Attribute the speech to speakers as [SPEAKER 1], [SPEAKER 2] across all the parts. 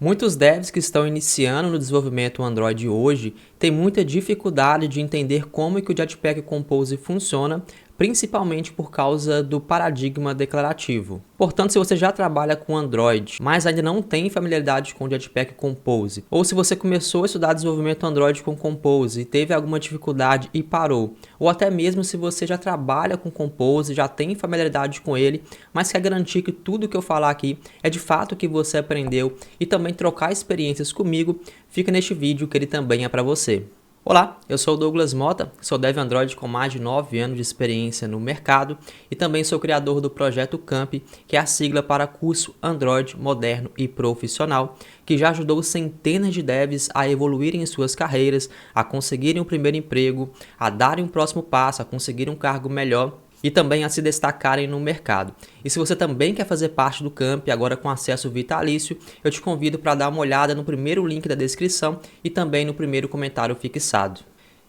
[SPEAKER 1] Muitos devs que estão iniciando no desenvolvimento Android hoje têm muita dificuldade de entender como que o Jetpack Compose funciona, principalmente por causa do paradigma declarativo. Portanto, se você já trabalha com Android, mas ainda não tem familiaridade com o Jetpack Compose, ou se você começou a estudar desenvolvimento Android com Compose e teve alguma dificuldade e parou, ou até mesmo se você já trabalha com Compose, já tem familiaridade com ele, mas quer garantir que tudo que eu falar aqui é de fato o que você aprendeu e também trocar experiências comigo, fica neste vídeo que ele também é para você. Olá, eu sou o Douglas Mota, sou dev Android com mais de 9 anos de experiência no mercado e também sou criador do projeto Camp, que é a sigla para curso Android moderno e profissional, que já ajudou centenas de devs a evoluírem em suas carreiras, a conseguirem o primeiro emprego, a darem um próximo passo, a conseguirem um cargo melhor e também a se destacarem no mercado. E se você também quer fazer parte do Camp, agora com acesso vitalício, eu te convido para dar uma olhada no primeiro link da descrição e também no primeiro comentário fixado.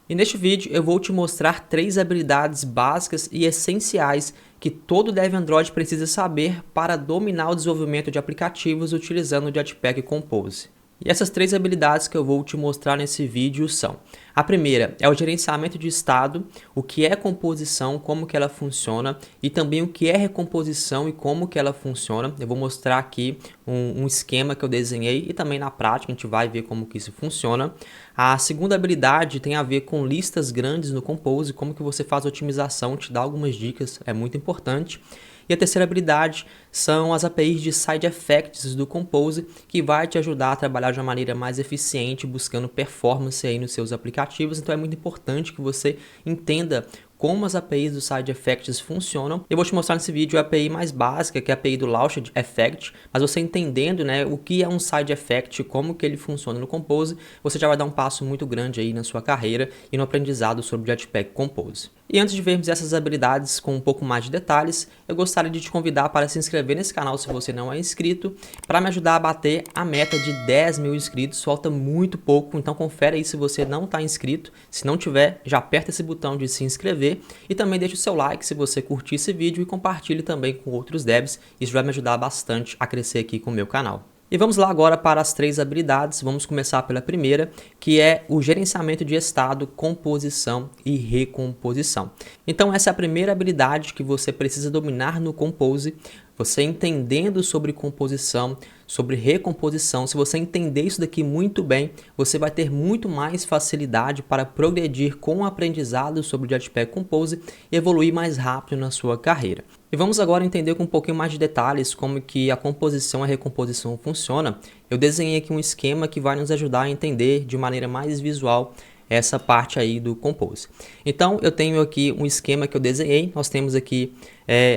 [SPEAKER 1] E neste vídeo eu vou te mostrar 3 habilidades básicas e essenciais que todo dev Android precisa saber para dominar o desenvolvimento de aplicativos utilizando o Jetpack Compose. E essas 3 habilidades que eu vou te mostrar nesse vídeo são: a primeira é o gerenciamento de estado, o que é composição, como que ela funciona, e também o que é recomposição e como que ela funciona. Eu vou mostrar aqui um esquema que eu desenhei e também na prática a gente vai ver como que isso funciona. A segunda habilidade tem a ver com listas grandes no Compose, como que você faz a otimização, te dá algumas dicas, é muito importante. E a terceira habilidade são as APIs de Side Effects do Compose, que vai te ajudar a trabalhar de uma maneira mais eficiente, buscando performance aí nos seus aplicativos. Então é muito importante que você entenda como as APIs do Side Effects funcionam. Eu vou te mostrar nesse vídeo a API mais básica, que é a API do Launched Effect, mas você entendendo, né, o que é um Side Effect, como que ele funciona no Compose, você já vai dar um passo muito grande aí na sua carreira e no aprendizado sobre Jetpack Compose. E antes de vermos essas habilidades com um pouco mais de detalhes, eu gostaria de te convidar para se inscrever nesse canal se você não é inscrito, para me ajudar a bater a meta de 10 mil inscritos. Falta muito pouco, então confere aí se você não está inscrito. Se não tiver, já aperta esse botão de se inscrever e também deixa o seu like se você curtir esse vídeo e compartilhe também com outros devs. Isso vai me ajudar bastante a crescer aqui com o meu canal. E vamos lá agora para as 3 habilidades. Vamos começar pela primeira, que é o gerenciamento de estado, composição e recomposição. Então essa é a primeira habilidade que você precisa dominar no Compose. Você entendendo sobre composição, sobre recomposição, se você entender isso daqui muito bem, você vai ter muito mais facilidade para progredir com o aprendizado sobre o Jetpack Compose e evoluir mais rápido na sua carreira. E vamos agora entender com um pouquinho mais de detalhes como que a composição e a recomposição funciona. Eu desenhei aqui um esquema que vai nos ajudar a entender de maneira mais visual essa parte aí do Compose. Então eu tenho aqui um esquema que eu desenhei. Nós temos aqui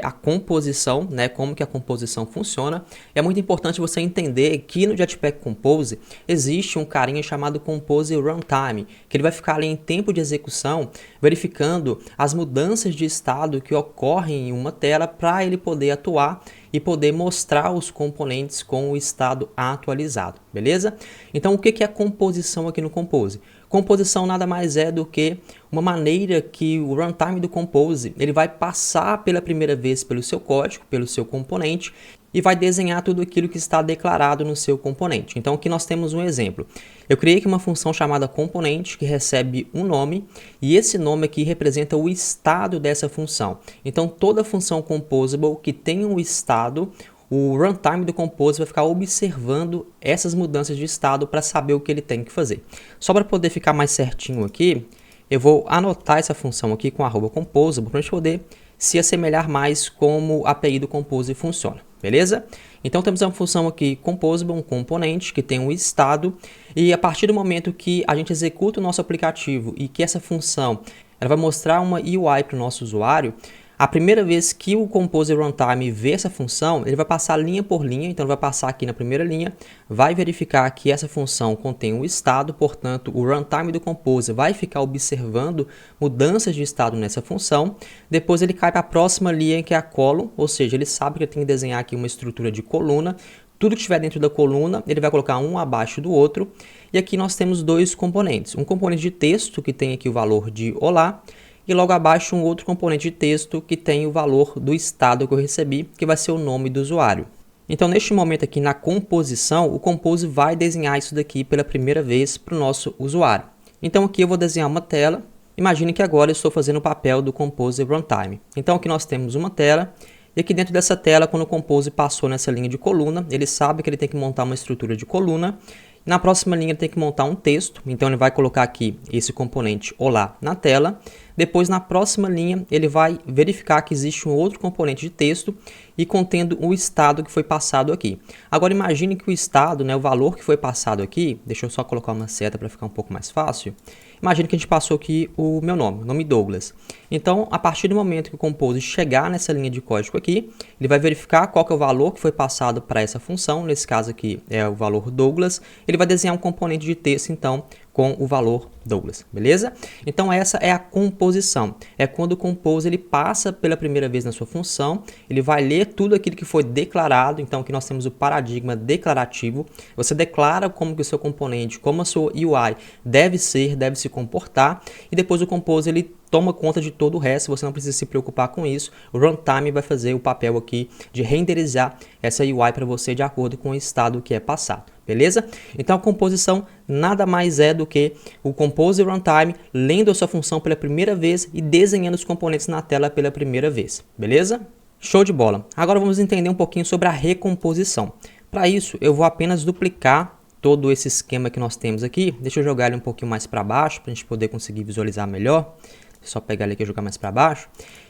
[SPEAKER 1] a composição, né, como que a composição funciona. É muito importante você entender que no Jetpack Compose existe um carinha chamado Compose Runtime, que ele vai ficar ali em tempo de execução, verificando as mudanças de estado que ocorrem em uma tela para ele poder atuar e poder mostrar os componentes com o estado atualizado, beleza? Então o que é composição aqui no Compose? Composição nada mais é do que uma maneira que o runtime do Compose ele vai passar pela primeira vez pelo seu código, pelo seu componente e vai desenhar tudo aquilo que está declarado no seu componente. Então aqui nós temos um exemplo. Eu criei aqui uma função chamada componente que recebe um nome e esse nome aqui representa o estado dessa função. Então toda função composable que tem um estado, o runtime do Compose vai ficar observando essas mudanças de estado para saber o que ele tem que fazer. Só para poder ficar mais certinho aqui, eu vou anotar essa função aqui com @composable para a gente poder se assemelhar mais como a API do Compose funciona, beleza? Então temos uma função aqui composable, um componente que tem um estado e a partir do momento que a gente executa o nosso aplicativo e que essa função ela vai mostrar uma UI para o nosso usuário, a primeira vez que o Compose Runtime vê essa função, ele vai passar linha por linha, então ele vai passar aqui na primeira linha, vai verificar que essa função contém um estado, portanto o runtime do Compose vai ficar observando mudanças de estado nessa função, depois ele cai para a próxima linha que é a column, ou seja, ele sabe que ele tem que desenhar aqui uma estrutura de coluna, tudo que estiver dentro da coluna ele vai colocar um abaixo do outro, e aqui nós temos 2 componentes, um componente de texto que tem aqui o valor de olá, e logo abaixo um outro componente de texto que tem o valor do estado que eu recebi, que vai ser o nome do usuário. Então, neste momento aqui na composição, o Compose vai desenhar isso daqui pela primeira vez para o nosso usuário. Então, aqui eu vou desenhar uma tela. Imagine que agora eu estou fazendo o papel do Compose Runtime. Então, aqui nós temos uma tela. E aqui dentro dessa tela, quando o Compose passou nessa linha de coluna, ele sabe que ele tem que montar uma estrutura de coluna. Na próxima linha ele tem que montar um texto, então ele vai colocar aqui esse componente Olá na tela. Depois na próxima linha ele vai verificar que existe um outro componente de texto e contendo o estado que foi passado aqui. Agora imagine que o estado, o valor que foi passado aqui, deixa eu só colocar uma seta para ficar um pouco mais fácil. Imagine que a gente passou aqui o meu nome Douglas. Então, a partir do momento que o Compose chegar nessa linha de código aqui, ele vai verificar qual que é o valor que foi passado para essa função, nesse caso aqui é o valor Douglas, ele vai desenhar um componente de texto, então, com o valor Douglas, beleza? Então, essa é a composição, é quando o Compose ele passa pela primeira vez na sua função, ele vai ler tudo aquilo que foi declarado, então aqui nós temos o paradigma declarativo, você declara como que o seu componente, como a sua UI deve se comportar, e depois o Compose ele toma conta de todo o resto, você não precisa se preocupar com isso. O Runtime vai fazer o papel aqui de renderizar essa UI para você de acordo com o estado que é passado, beleza? Então a composição nada mais é do que o Compose Runtime lendo a sua função pela primeira vez e desenhando os componentes na tela pela primeira vez, beleza? Show de bola! Agora vamos entender um pouquinho sobre a recomposição. Para isso eu vou apenas duplicar todo esse esquema que nós temos aqui. Deixa eu jogar ele um pouquinho mais para baixo para a gente poder conseguir visualizar melhor. Só pegar ele aqui e jogar mais para baixo.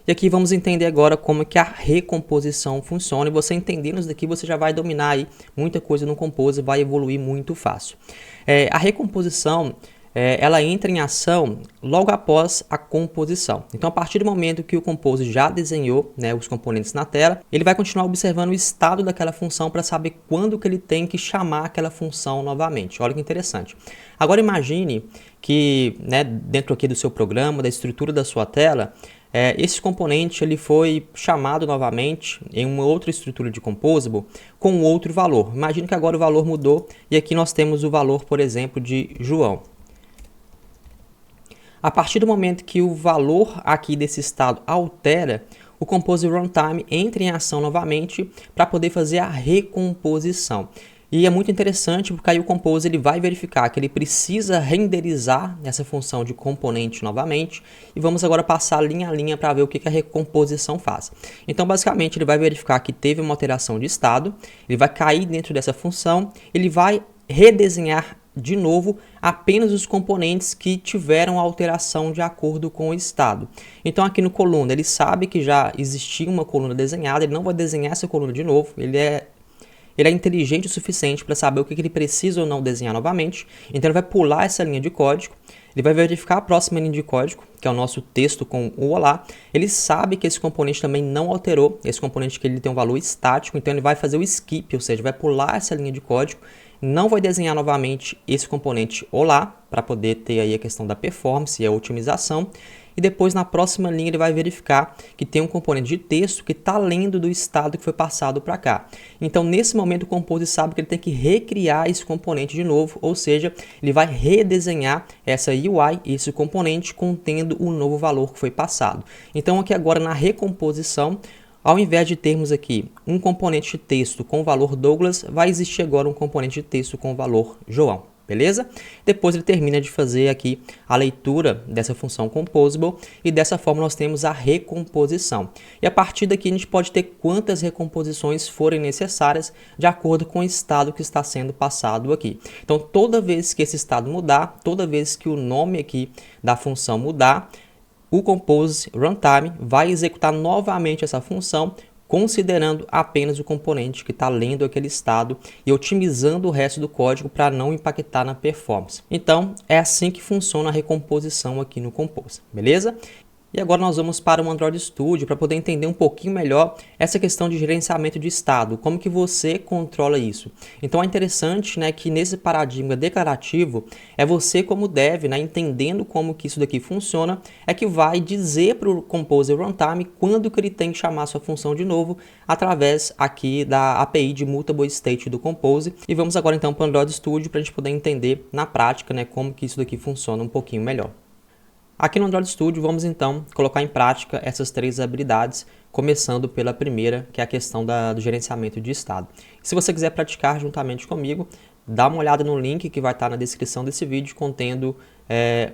[SPEAKER 1] E aqui vamos entender agora como que a recomposição funciona. E você entendendo isso daqui, você já vai dominar aí muita coisa no Compose e vai evoluir muito fácil. A recomposição, ela entra em ação logo após a composição. Então, a partir do momento que o Compose já desenhou os componentes na tela, ele vai continuar observando o estado daquela função para saber quando que ele tem que chamar aquela função novamente. Olha que interessante. Agora imagine que dentro aqui do seu programa, da estrutura da sua tela, esse componente ele foi chamado novamente em uma outra estrutura de Composable com outro valor. Imagine que agora o valor mudou e aqui nós temos o valor, por exemplo, de João. A partir do momento que o valor aqui desse estado altera, o Compose Runtime entra em ação novamente para poder fazer a recomposição. E é muito interessante porque aí o Compose ele vai verificar que ele precisa renderizar essa função de componente novamente. E vamos agora passar linha a linha para ver o que a recomposição faz. Então, basicamente, ele vai verificar que teve uma alteração de estado, ele vai cair dentro dessa função, ele vai redesenhar de novo apenas os componentes que tiveram alteração de acordo com o estado. Então aqui no coluna ele sabe que já existia uma coluna desenhada, ele não vai desenhar essa coluna de novo, ele é inteligente o suficiente para saber o que ele precisa ou não desenhar novamente, então ele vai pular essa linha de código, ele vai verificar a próxima linha de código, que é o nosso texto com o olá, ele sabe que esse componente também não alterou, esse componente que ele tem um valor estático, então ele vai fazer o skip, ou seja, vai pular essa linha de código, não vai desenhar novamente esse componente olá, para poder ter aí a questão da performance e a otimização. E depois na próxima linha ele vai verificar que tem um componente de texto que está lendo do estado que foi passado para cá. Então nesse momento o Compose sabe que ele tem que recriar esse componente de novo, ou seja, ele vai redesenhar essa UI, esse componente contendo o novo valor que foi passado. Então aqui agora na recomposição, ao invés de termos aqui um componente de texto com o valor Douglas, vai existir agora um componente de texto com o valor João, beleza? Depois ele termina de fazer aqui a leitura dessa função Composable e dessa forma nós temos a recomposição. E a partir daqui a gente pode ter quantas recomposições forem necessárias de acordo com o estado que está sendo passado aqui. Então toda vez que esse estado mudar, toda vez que o nome aqui da função mudar, o Compose Runtime vai executar novamente essa função, considerando apenas o componente que está lendo aquele estado e otimizando o resto do código para não impactar na performance. Então, é assim que funciona a recomposição aqui no Compose, beleza? E agora nós vamos para o Android Studio para poder entender um pouquinho melhor essa questão de gerenciamento de estado, como que você controla isso. Então é interessante que nesse paradigma declarativo, é você como dev, entendendo como que isso daqui funciona, é que vai dizer para o Compose Runtime quando que ele tem que chamar sua função de novo, através aqui da API de Mutable State do Compose. E vamos agora então para o Android Studio para a gente poder entender na prática como que isso daqui funciona um pouquinho melhor. Aqui no Android Studio vamos então colocar em prática essas três habilidades, começando pela primeira, que é a questão do gerenciamento de estado. Se você quiser praticar juntamente comigo, dá uma olhada no link que vai estar na descrição desse vídeo, contendo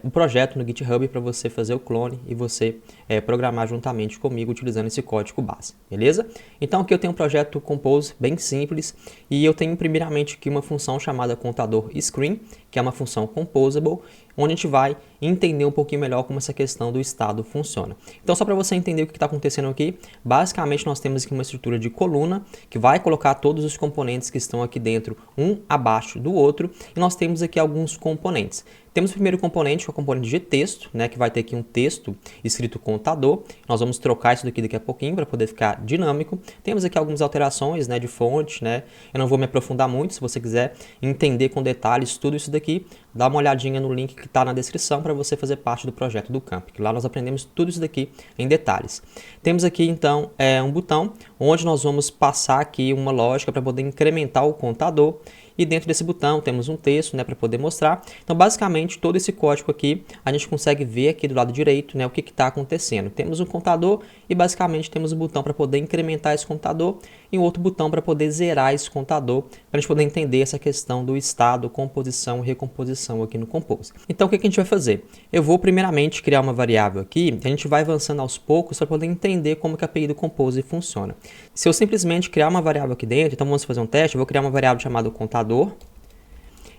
[SPEAKER 1] um projeto no GitHub para você fazer o clone e você programar juntamente comigo utilizando esse código base, beleza? Então aqui eu tenho um projeto Compose bem simples e eu tenho primeiramente aqui uma função chamada contador screen, que é uma função composable, onde a gente vai entender um pouquinho melhor como essa questão do estado funciona. Então só para você entender o que está acontecendo aqui, basicamente nós temos aqui uma estrutura de coluna que vai colocar todos os componentes que estão aqui dentro, um abaixo do outro, e nós temos aqui alguns componentes. Temos o primeiro componente, que é o componente de texto, né, que vai ter aqui um texto escrito contador. Nós vamos trocar isso daqui a pouquinho para poder ficar dinâmico. Temos aqui algumas alterações, né, de fonte, né. Eu não vou me aprofundar muito. Se você quiser entender com detalhes tudo isso daqui, dá uma olhadinha no link que está na descrição para você fazer parte do projeto do Camp, que lá nós aprendemos tudo isso daqui em detalhes. Temos aqui então um botão onde nós vamos passar aqui uma lógica para poder incrementar o contador. E dentro desse botão temos um texto, né, para poder mostrar. Então, basicamente, todo esse código aqui, a gente consegue ver aqui do lado direito, né, o que está acontecendo. Temos um contador e, basicamente, temos um botão para poder incrementar esse contador e um outro botão para poder zerar esse contador, para a gente poder entender essa questão do estado, composição e recomposição aqui no Compose. Então, o que a gente vai fazer? Eu vou, primeiramente, criar uma variável aqui, a gente vai avançando aos poucos para poder entender como que a API do Compose funciona. Se eu simplesmente criar uma variável aqui dentro, então vamos fazer um teste, eu vou criar uma variável chamada contador,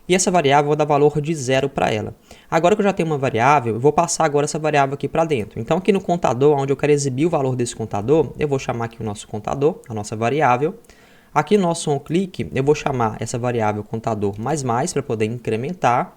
[SPEAKER 1] e essa variável eu vou dar valor de 0 para ela. Agora que eu já tenho uma variável, eu vou passar agora essa variável aqui para dentro. Então aqui no contador, onde eu quero exibir o valor desse contador, eu vou chamar aqui o nosso contador, a nossa variável. Aqui no nosso onClick, eu vou chamar essa variável contador mais para poder incrementar.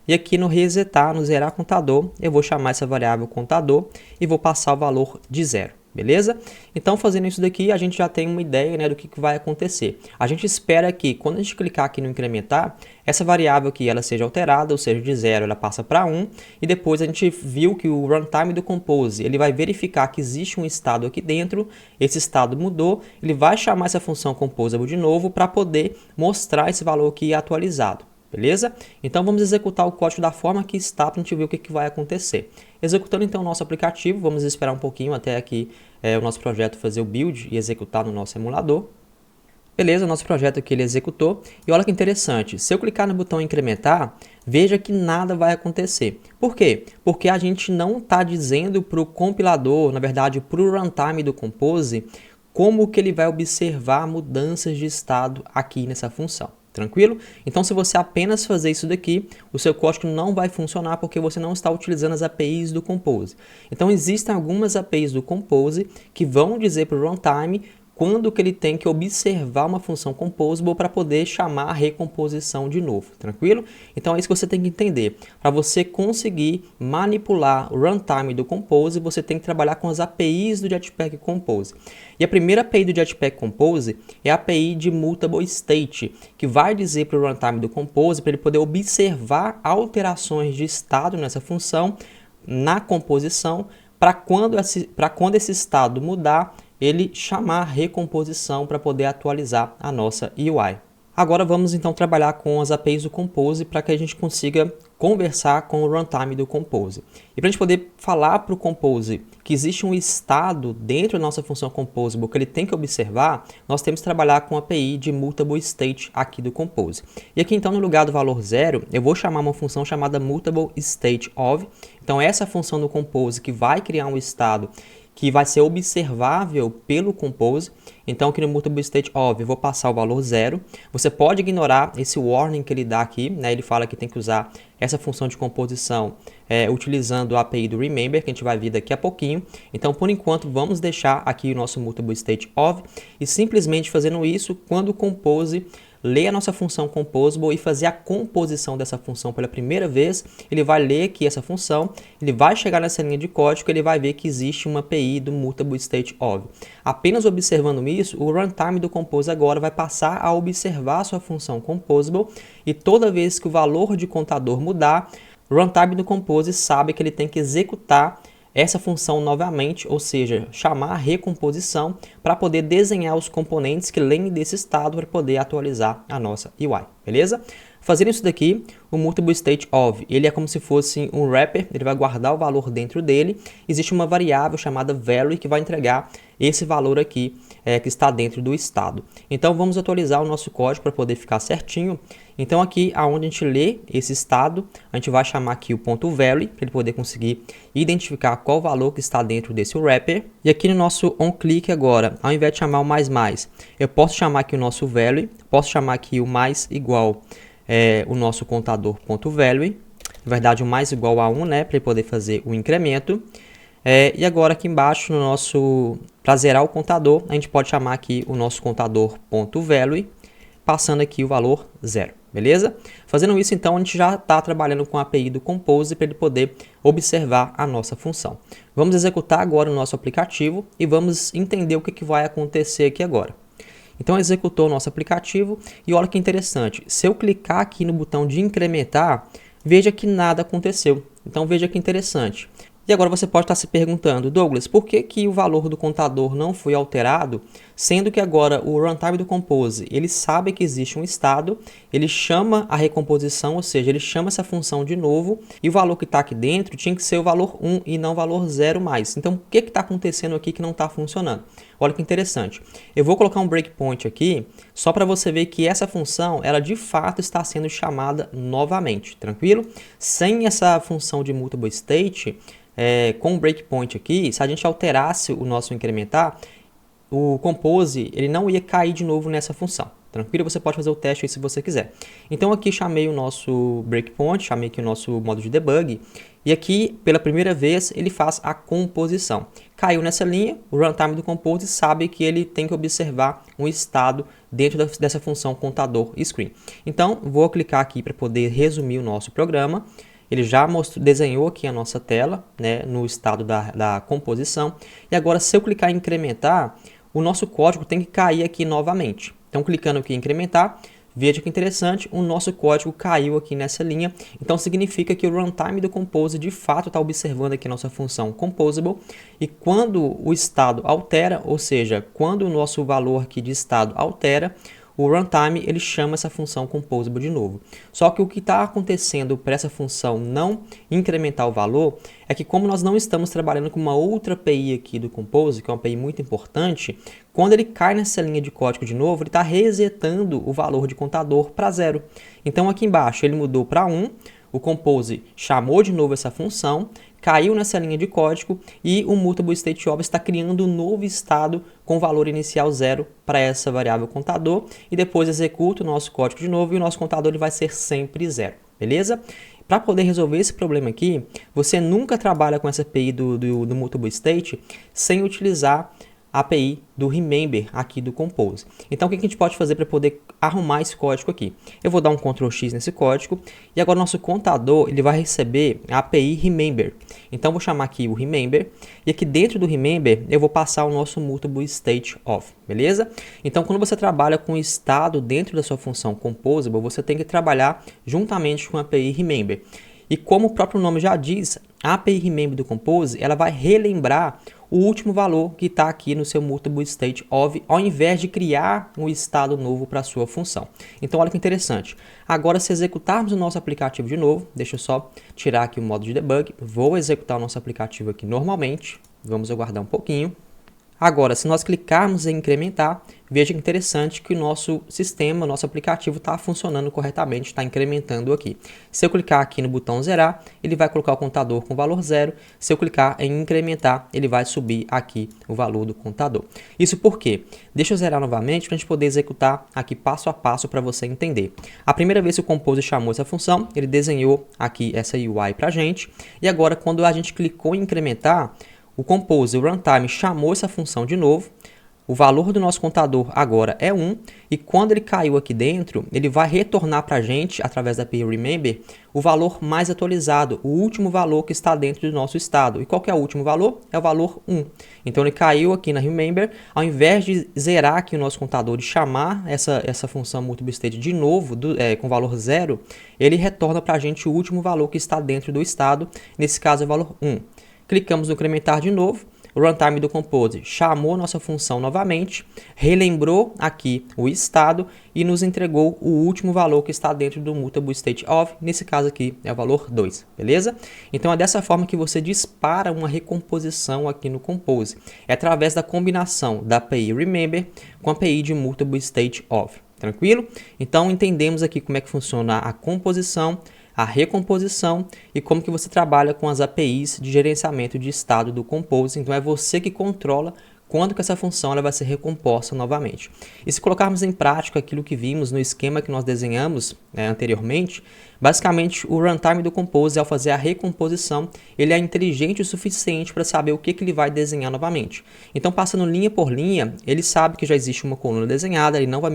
[SPEAKER 1] E aqui no resetar, no zerar contador, eu vou chamar essa variável contador e vou passar o valor de 0. Beleza? Então, fazendo isso daqui, a gente já tem uma ideia, né, do que vai acontecer. A gente espera que, quando a gente clicar aqui no incrementar, essa variável aqui ela seja alterada, ou seja, de 0 ela passa para 1, e depois a gente viu que o runtime do Compose, ele vai verificar que existe um estado aqui dentro, esse estado mudou, ele vai chamar essa função composable de novo para poder mostrar esse valor aqui atualizado. Beleza? Então vamos executar o código da forma que está para a gente ver o que vai acontecer. Executando então o nosso aplicativo, vamos esperar um pouquinho até aqui o nosso projeto fazer o build e executar no nosso emulador. Beleza, o nosso projeto aqui ele executou. E olha que interessante, se eu clicar no botão incrementar, veja que nada vai acontecer. Por quê? Porque a gente não está dizendo para o compilador, na verdade para o runtime do Compose, como que ele vai observar mudanças de estado aqui nessa função. Tranquilo? Então, se você apenas fazer isso daqui, o seu código não vai funcionar porque você não está utilizando as APIs do Compose. Então, existem algumas APIs do Compose que vão dizer para o runtime quando que ele tem que observar uma função composable para poder chamar a recomposição de novo, tranquilo? Então é isso que você tem que entender. Para você conseguir manipular o runtime do Compose, você tem que trabalhar com as APIs do Jetpack Compose. E a primeira API do Jetpack Compose é a API de Mutable State, que vai dizer para o runtime do Compose para ele poder observar alterações de estado nessa função, na composição, para quando esse estado mudar, ele chamar a recomposição para poder atualizar a nossa UI. Agora vamos então trabalhar com as APIs do Compose para que a gente consiga conversar com o runtime do Compose. E para a gente poder falar para o Compose que existe um estado dentro da nossa função Composable que ele tem que observar, nós temos que trabalhar com a API de Mutable State aqui do Compose. E aqui então no lugar do valor 0, eu vou chamar uma função chamada Mutable State of. Então essa função do Compose que vai criar um estado que vai ser observável pelo Compose. Então aqui no Mutable State of eu vou passar o valor 0. Você pode ignorar esse warning que ele dá aqui, né? Ele fala que tem que usar essa função de composição utilizando a API do Remember, que a gente vai ver daqui a pouquinho. Então por enquanto vamos deixar aqui o nosso Mutable State of e simplesmente fazendo isso quando o Compose ler a nossa função composable e fazer a composição dessa função pela primeira vez, ele vai ler aqui essa função, ele vai chegar nessa linha de código e ele vai ver que existe uma API do Mutable State of. Apenas observando isso, o runtime do Compose agora vai passar a observar a sua função composable e toda vez que o valor de contador mudar, o runtime do Compose sabe que ele tem que executar essa função novamente, ou seja, chamar a recomposição para poder desenhar os componentes que leem desse estado para poder atualizar a nossa UI, beleza? Fazendo isso daqui, o Mutable State of, ele é como se fosse um wrapper, ele vai guardar o valor dentro dele. Existe uma variável chamada value que vai entregar esse valor aqui que está dentro do estado. Então vamos atualizar o nosso código para poder ficar certinho. Então aqui aonde a gente lê esse estado, a gente vai chamar aqui o ponto .value para ele poder conseguir identificar qual valor que está dentro desse wrapper. E aqui no nosso onClick agora, ao invés de chamar o mais, eu posso chamar aqui o nosso value, posso chamar aqui o mais igual o nosso contador ponto .value, na verdade o mais igual a 1, né, para ele poder fazer o incremento. E agora aqui embaixo, no nosso, para zerar o contador, a gente pode chamar aqui o nosso contador ponto .value, passando aqui o valor 0, beleza? Fazendo isso, então, a gente já está trabalhando com a API do Compose para ele poder observar a nossa função. Vamos executar agora o nosso aplicativo e vamos entender o que vai acontecer aqui agora. Então, executou o nosso aplicativo e olha que interessante, se eu clicar aqui no botão de incrementar, veja que nada aconteceu. Então, veja que interessante. E agora você pode estar se perguntando, Douglas, por que o valor do contador não foi alterado, sendo que agora o runtime do Compose, ele sabe que existe um estado, ele chama a recomposição, ou seja, ele chama essa função de novo, e o valor que está aqui dentro tinha que ser o valor 1 e não o valor 0 mais. Então, o que está acontecendo aqui que não está funcionando? Olha que interessante. Eu vou colocar um breakpoint aqui, só para você ver que essa função, ela de fato está sendo chamada novamente, tranquilo? Sem essa função de mutable state, com o breakpoint aqui, se a gente alterasse o nosso incrementar, o Compose ele não ia cair de novo nessa função. Tranquilo? Você pode fazer o teste aí se você quiser. Então aqui chamei o nosso breakpoint, chamei aqui o nosso modo de debug, e aqui pela primeira vez ele faz a composição. Caiu nessa linha, o runtime do Compose sabe que ele tem que observar um estado dentro dessa função contador screen. Então vou clicar aqui para poder resumir o nosso programa. Ele já desenhou aqui a nossa tela, né, no estado da composição. E agora, se eu clicar em incrementar, o nosso código tem que cair aqui novamente. Então, clicando aqui em incrementar, veja que interessante, o nosso código caiu aqui nessa linha. Então, significa que o runtime do Compose, de fato, está observando aqui a nossa função composable. E quando o estado altera, ou seja, quando o nosso valor aqui de estado altera, o runtime ele chama essa função composable de novo. Só que o que está acontecendo para essa função não incrementar o valor é que como nós não estamos trabalhando com uma outra API aqui do Compose, que é uma API muito importante, quando ele cai nessa linha de código de novo, ele está resetando o valor de contador para 0. Então aqui embaixo ele mudou para 1, o Compose chamou de novo essa função, caiu nessa linha de código e o Mutable State Of está criando um novo estado com valor inicial 0 para essa variável contador e depois executa o nosso código de novo e o nosso contador ele vai ser sempre 0, beleza? Para poder resolver esse problema aqui, você nunca trabalha com essa API do Mutable State sem utilizar a API do Remember aqui do Compose. Então, o que a gente pode fazer para poder arrumar esse código aqui? Eu vou dar um Ctrl X nesse código e agora o nosso contador ele vai receber a API Remember. Então, eu vou chamar aqui o Remember e aqui dentro do Remember eu vou passar o nosso Mutable State Of, beleza? Então, quando você trabalha com o estado dentro da sua função Composable, você tem que trabalhar juntamente com a API Remember. E como o próprio nome já diz, a API Remember do Compose ela vai relembrar o último valor que está aqui no seu Mutable State Of, ao invés de criar um estado novo para a sua função. Então, olha que interessante. Agora, se executarmos o nosso aplicativo de novo, deixa eu só tirar aqui o modo de debug, vou executar o nosso aplicativo aqui normalmente, vamos aguardar um pouquinho. Agora, se nós clicarmos em incrementar, veja que interessante que o nosso sistema, nosso aplicativo está funcionando corretamente, está incrementando aqui. Se eu clicar aqui no botão zerar, ele vai colocar o contador com valor 0. Se eu clicar em incrementar, ele vai subir aqui o valor do contador. Isso por quê? Deixa eu zerar novamente para a gente poder executar aqui passo a passo para você entender. A primeira vez que o Compose chamou essa função, ele desenhou aqui essa UI para a gente. E agora, quando a gente clicou em incrementar, o Compose, o runtime, chamou essa função de novo, o valor do nosso contador agora é 1, e quando ele caiu aqui dentro, ele vai retornar para a gente, através da API Remember, o valor mais atualizado, o último valor que está dentro do nosso estado. E qual que é o último valor? É o valor 1. Então ele caiu aqui na Remember, ao invés de zerar aqui o nosso contador, de chamar essa função Mutable State de novo, com valor 0, ele retorna para a gente o último valor que está dentro do estado, nesse caso é o valor 1. Clicamos no incrementar de novo, o runtime do Compose chamou nossa função novamente, relembrou aqui o estado e nos entregou o último valor que está dentro do mutable state of, nesse caso aqui é o valor 2, beleza? Então é dessa forma que você dispara uma recomposição aqui no Compose, é através da combinação da API remember com a API de mutable state of, tranquilo? Então entendemos aqui como é que funciona a composição, a recomposição e como que você trabalha com as APIs de gerenciamento de estado do Compose. Então é você que controla quando que essa função ela vai ser recomposta novamente. E se colocarmos em prática aquilo que vimos no esquema que nós desenhamos anteriormente, basicamente o runtime do Compose, ao fazer a recomposição, ele é inteligente o suficiente para saber o que ele vai desenhar novamente. Então, passando linha por linha, ele sabe que já existe uma coluna desenhada, ele não vai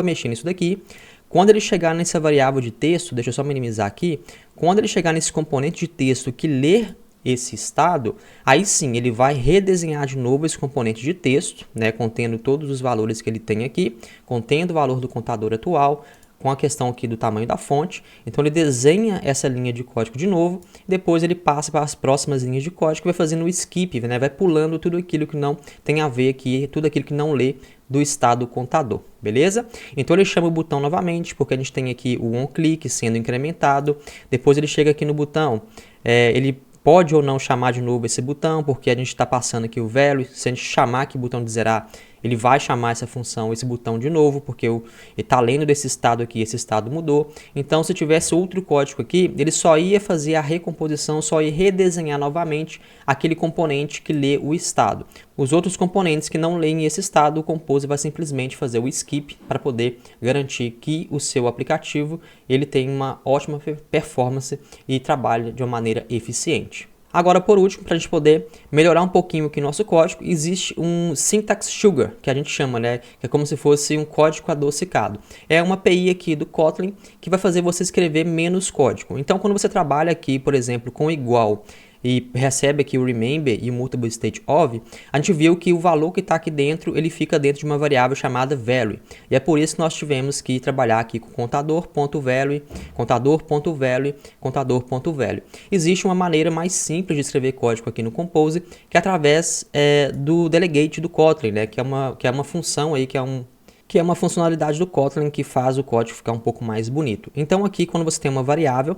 [SPEAKER 1] mexer nisso daqui. Quando ele chegar nessa variável de texto, deixa eu só minimizar aqui, quando ele chegar nesse componente de texto que lê esse estado, aí sim ele vai redesenhar de novo esse componente de texto, contendo todos os valores que ele tem aqui, contendo o valor do contador atual, com a questão aqui do tamanho da fonte. Então ele desenha essa linha de código de novo, depois ele passa para as próximas linhas de código e vai fazendo o skip, vai pulando tudo aquilo que não tem a ver aqui, tudo aquilo que não lê do estado contador, beleza? Então ele chama o botão novamente, porque a gente tem aqui o onClick sendo incrementado, depois ele chega aqui no botão, ele pode ou não chamar de novo esse botão, porque a gente está passando aqui o value, se a gente chamar aqui o botão de zerar, ele vai chamar essa função, esse botão de novo, porque ele está lendo desse estado aqui, esse estado mudou. Então, se tivesse outro código aqui, ele só ia fazer a recomposição, só ia redesenhar novamente aquele componente que lê o estado. Os outros componentes que não leem esse estado, o Compose vai simplesmente fazer o skip para poder garantir que o seu aplicativo ele tem uma ótima performance e trabalha de uma maneira eficiente. Agora, por último, para a gente poder melhorar um pouquinho aqui nosso código, existe um Syntax Sugar, que a gente chama, que é como se fosse um código adocicado. É uma API aqui do Kotlin que vai fazer você escrever menos código. Então, quando você trabalha aqui, por exemplo, com igual e recebe aqui o remember e o mutable state of, a gente viu que o valor que está aqui dentro, ele fica dentro de uma variável chamada value. E é por isso que nós tivemos que trabalhar aqui com contador.value, contador.value, contador.value. Existe uma maneira mais simples de escrever código aqui no Compose, que é através do delegate do Kotlin, que é uma função aí, que é uma funcionalidade do Kotlin que faz o código ficar um pouco mais bonito. Então aqui, quando você tem uma variável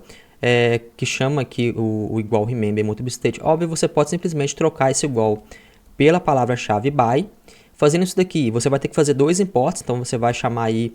[SPEAKER 1] que chama aqui o igual remember mutable state of, você pode simplesmente trocar esse igual pela palavra-chave by. Fazendo isso daqui, você vai ter que fazer dois imports, então você vai chamar aí,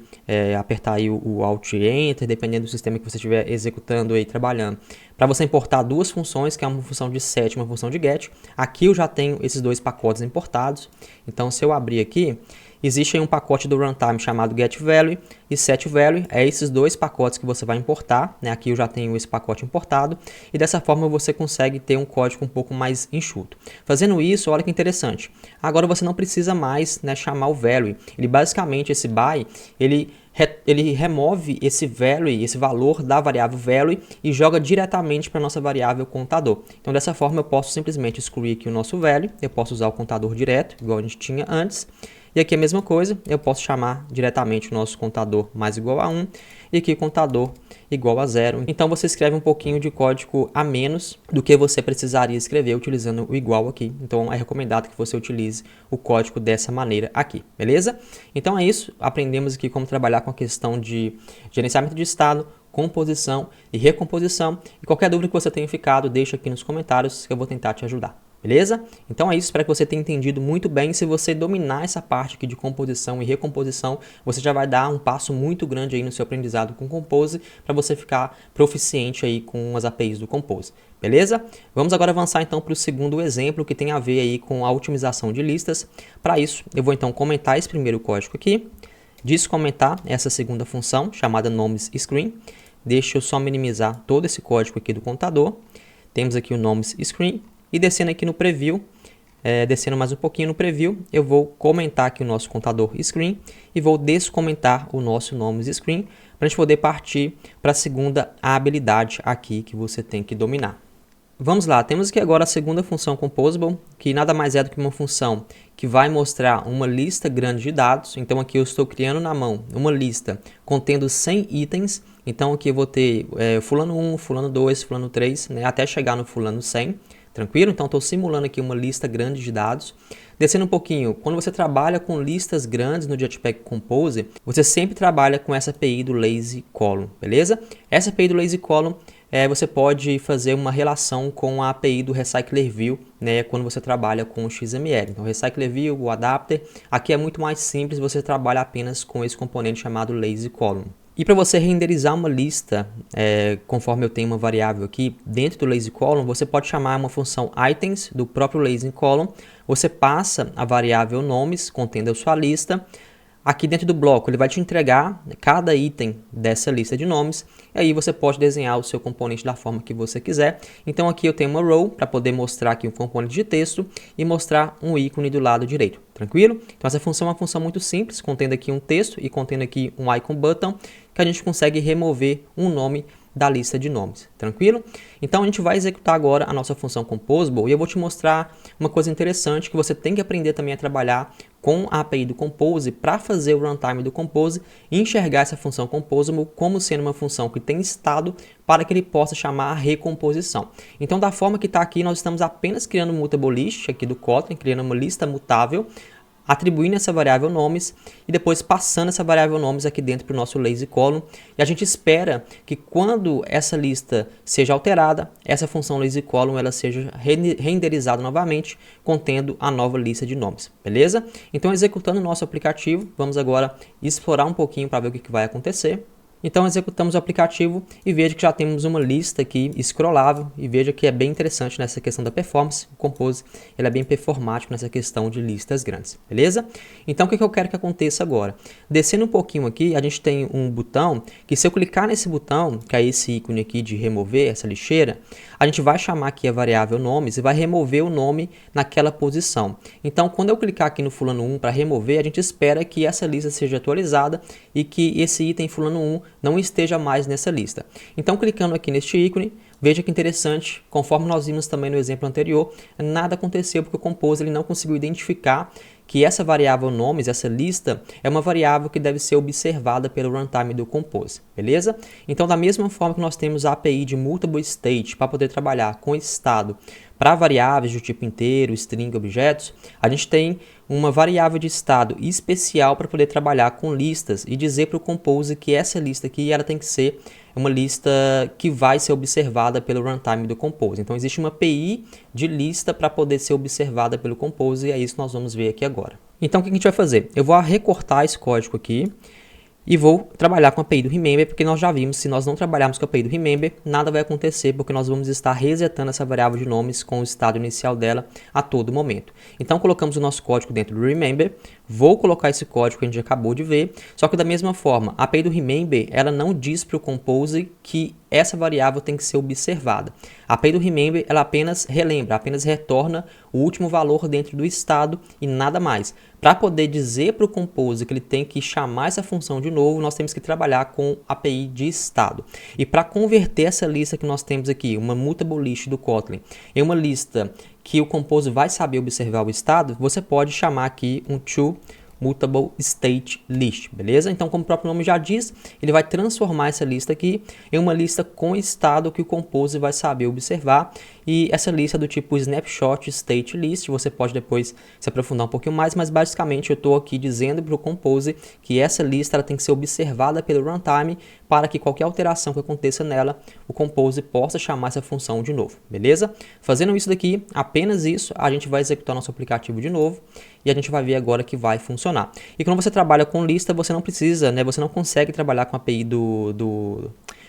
[SPEAKER 1] apertar aí o Alt e Enter, dependendo do sistema que você estiver executando aí, trabalhando, para você importar duas funções, que é uma função de set e uma função de get. Aqui eu já tenho esses dois pacotes importados, então se eu abrir aqui, existe aí um pacote do runtime chamado getValue e setValue, é esses dois pacotes que você vai importar, Aqui eu já tenho esse pacote importado, e dessa forma você consegue ter um código um pouco mais enxuto. Fazendo isso, olha que interessante, agora você não precisa mais chamar o value, ele basicamente, esse by, ele remove esse value, esse valor da variável value e joga diretamente para a nossa variável contador. Então dessa forma eu posso simplesmente excluir aqui o nosso value, eu posso usar o contador direto, igual a gente tinha antes. E aqui a mesma coisa, eu posso chamar diretamente o nosso contador mais igual a 1 e aqui contador igual a 0. Então você escreve um pouquinho de código a menos do que você precisaria escrever utilizando o igual aqui. Então é recomendado que você utilize o código dessa maneira aqui, beleza? Então é isso, aprendemos aqui como trabalhar com a questão de gerenciamento de estado, composição e recomposição. E qualquer dúvida que você tenha ficado, deixa aqui nos comentários que eu vou tentar te ajudar. Beleza? Então é isso, espero que você tenha entendido muito bem. Se você dominar essa parte aqui de composição e recomposição, você já vai dar um passo muito grande aí no seu aprendizado com Compose, para você ficar proficiente aí com as APIs do Compose. Beleza? Vamos agora avançar então para o segundo exemplo, que tem a ver aí com a otimização de listas. Para isso, eu vou então comentar esse primeiro código aqui, descomentar essa segunda função, chamada nomesScreen. Deixa eu só minimizar todo esse código aqui do contador. Temos aqui o nomesScreen. E descendo aqui no preview, descendo mais um pouquinho no preview, eu vou comentar aqui o nosso contador screen e vou descomentar o nosso nomesScreen para a gente poder partir para a segunda habilidade aqui que você tem que dominar. Vamos lá, temos aqui agora a segunda função composable, que nada mais é do que uma função que vai mostrar uma lista grande de dados. Então aqui eu estou criando na mão uma lista contendo 100 itens. Então aqui eu vou ter fulano 1, fulano 2, fulano 3, até chegar no fulano 100. tranquilo? Então estou simulando aqui uma lista grande de dados. Descendo um pouquinho, quando você trabalha com listas grandes no Jetpack Compose, você sempre trabalha com essa API do Lazy Column, beleza? Essa API do Lazy Column, você pode fazer uma relação com a API do Recycler View, né, quando você trabalha com o XML. Então, o Recycler View, o Adapter, aqui é muito mais simples, você trabalha apenas com esse componente chamado Lazy Column. E para você renderizar uma lista, conforme eu tenho uma variável aqui, dentro do Lazy Column, você pode chamar uma função items do próprio Lazy Column, você passa a variável nomes, contendo a sua lista. Aqui dentro do bloco, ele vai te entregar cada item dessa lista de nomes, e aí você pode desenhar o seu componente da forma que você quiser. Então aqui eu tenho uma row para poder mostrar aqui um componente de texto e mostrar um ícone do lado direito, tranquilo? Então essa função é uma função muito simples, contendo aqui um texto e contendo aqui um icon button, que a gente consegue remover um nome da lista de nomes, tranquilo? Então a gente vai executar agora a nossa função Composable e eu vou te mostrar uma coisa interessante que você tem que aprender também a trabalhar com a API do Compose para fazer o runtime do Compose e enxergar essa função Composable como sendo uma função que tem estado para que ele possa chamar a recomposição. Então da forma que está aqui, nós estamos apenas criando um mutable list aqui do Kotlin, criando uma lista mutável, atribuindo essa variável nomes e depois passando essa variável nomes aqui dentro para o nosso Lazy Column. E a gente espera que quando essa lista seja alterada, essa função Lazy Column ela seja renderizada novamente, contendo a nova lista de nomes, beleza? Então, executando o nosso aplicativo, vamos agora explorar um pouquinho para ver o que vai acontecer. Então executamos o aplicativo e veja que já temos uma lista aqui scrollável e veja que é bem interessante nessa questão da performance. O Compose ele é bem performático nessa questão de listas grandes, beleza? Então o que eu quero que aconteça agora? Descendo um pouquinho aqui, a gente tem um botão que se eu clicar nesse botão, que é esse ícone aqui de remover essa lixeira, a gente vai chamar aqui a variável nomes e vai remover o nome naquela posição. Então quando eu clicar aqui no fulano 1 para remover, a gente espera que essa lista seja atualizada e que esse item fulano 1 não esteja mais nessa lista. Então, clicando aqui neste ícone, veja que interessante, conforme nós vimos também no exemplo anterior, nada aconteceu porque o Compose ele não conseguiu identificar que essa variável nomes, essa lista, é uma variável que deve ser observada pelo runtime do Compose, beleza? Então, da mesma forma que nós temos a API de Mutable State para poder trabalhar com estado para variáveis do tipo inteiro, string, objetos, a gente tem uma variável de estado especial para poder trabalhar com listas e dizer para o Compose que essa lista aqui ela tem que ser uma lista que vai ser observada pelo runtime do Compose. Então existe uma API de lista para poder ser observada pelo Compose e é isso que nós vamos ver aqui agora. Então o que a gente vai fazer? Eu vou recortar esse código aqui e vou trabalhar com a API do Remember, porque nós já vimos, se nós não trabalharmos com a API do Remember, nada vai acontecer, porque nós vamos estar resetando essa variável de nomes com o estado inicial dela a todo momento. Então, colocamos o nosso código dentro do Remember, vou colocar esse código que a gente acabou de ver, só que da mesma forma, a API do Remember, ela não diz para o Compose que essa variável tem que ser observada. A API do Remember, ela apenas relembra, apenas retorna o último valor dentro do estado e nada mais. Para poder dizer para o Compose que ele tem que chamar essa função de novo, nós temos que trabalhar com a API de estado. E para converter essa lista que nós temos aqui, uma mutable list do Kotlin, em uma lista que o Compose vai saber observar o estado, você pode chamar aqui um toMutable State List, beleza? Então, como o próprio nome já diz, ele vai transformar essa lista aqui em uma lista com estado que o Compose vai saber observar. E essa lista é do tipo Snapshot State List, você pode depois se aprofundar um pouquinho mais, mas basicamente eu estou aqui dizendo para o Compose que essa lista ela tem que ser observada pelo runtime para que qualquer alteração que aconteça nela, o Compose possa chamar essa função de novo, beleza? Fazendo isso daqui, apenas isso, a gente vai executar nosso aplicativo de novo e a gente vai ver agora que vai funcionar. E quando você trabalha com lista, você não precisa, né? Você não consegue trabalhar com a API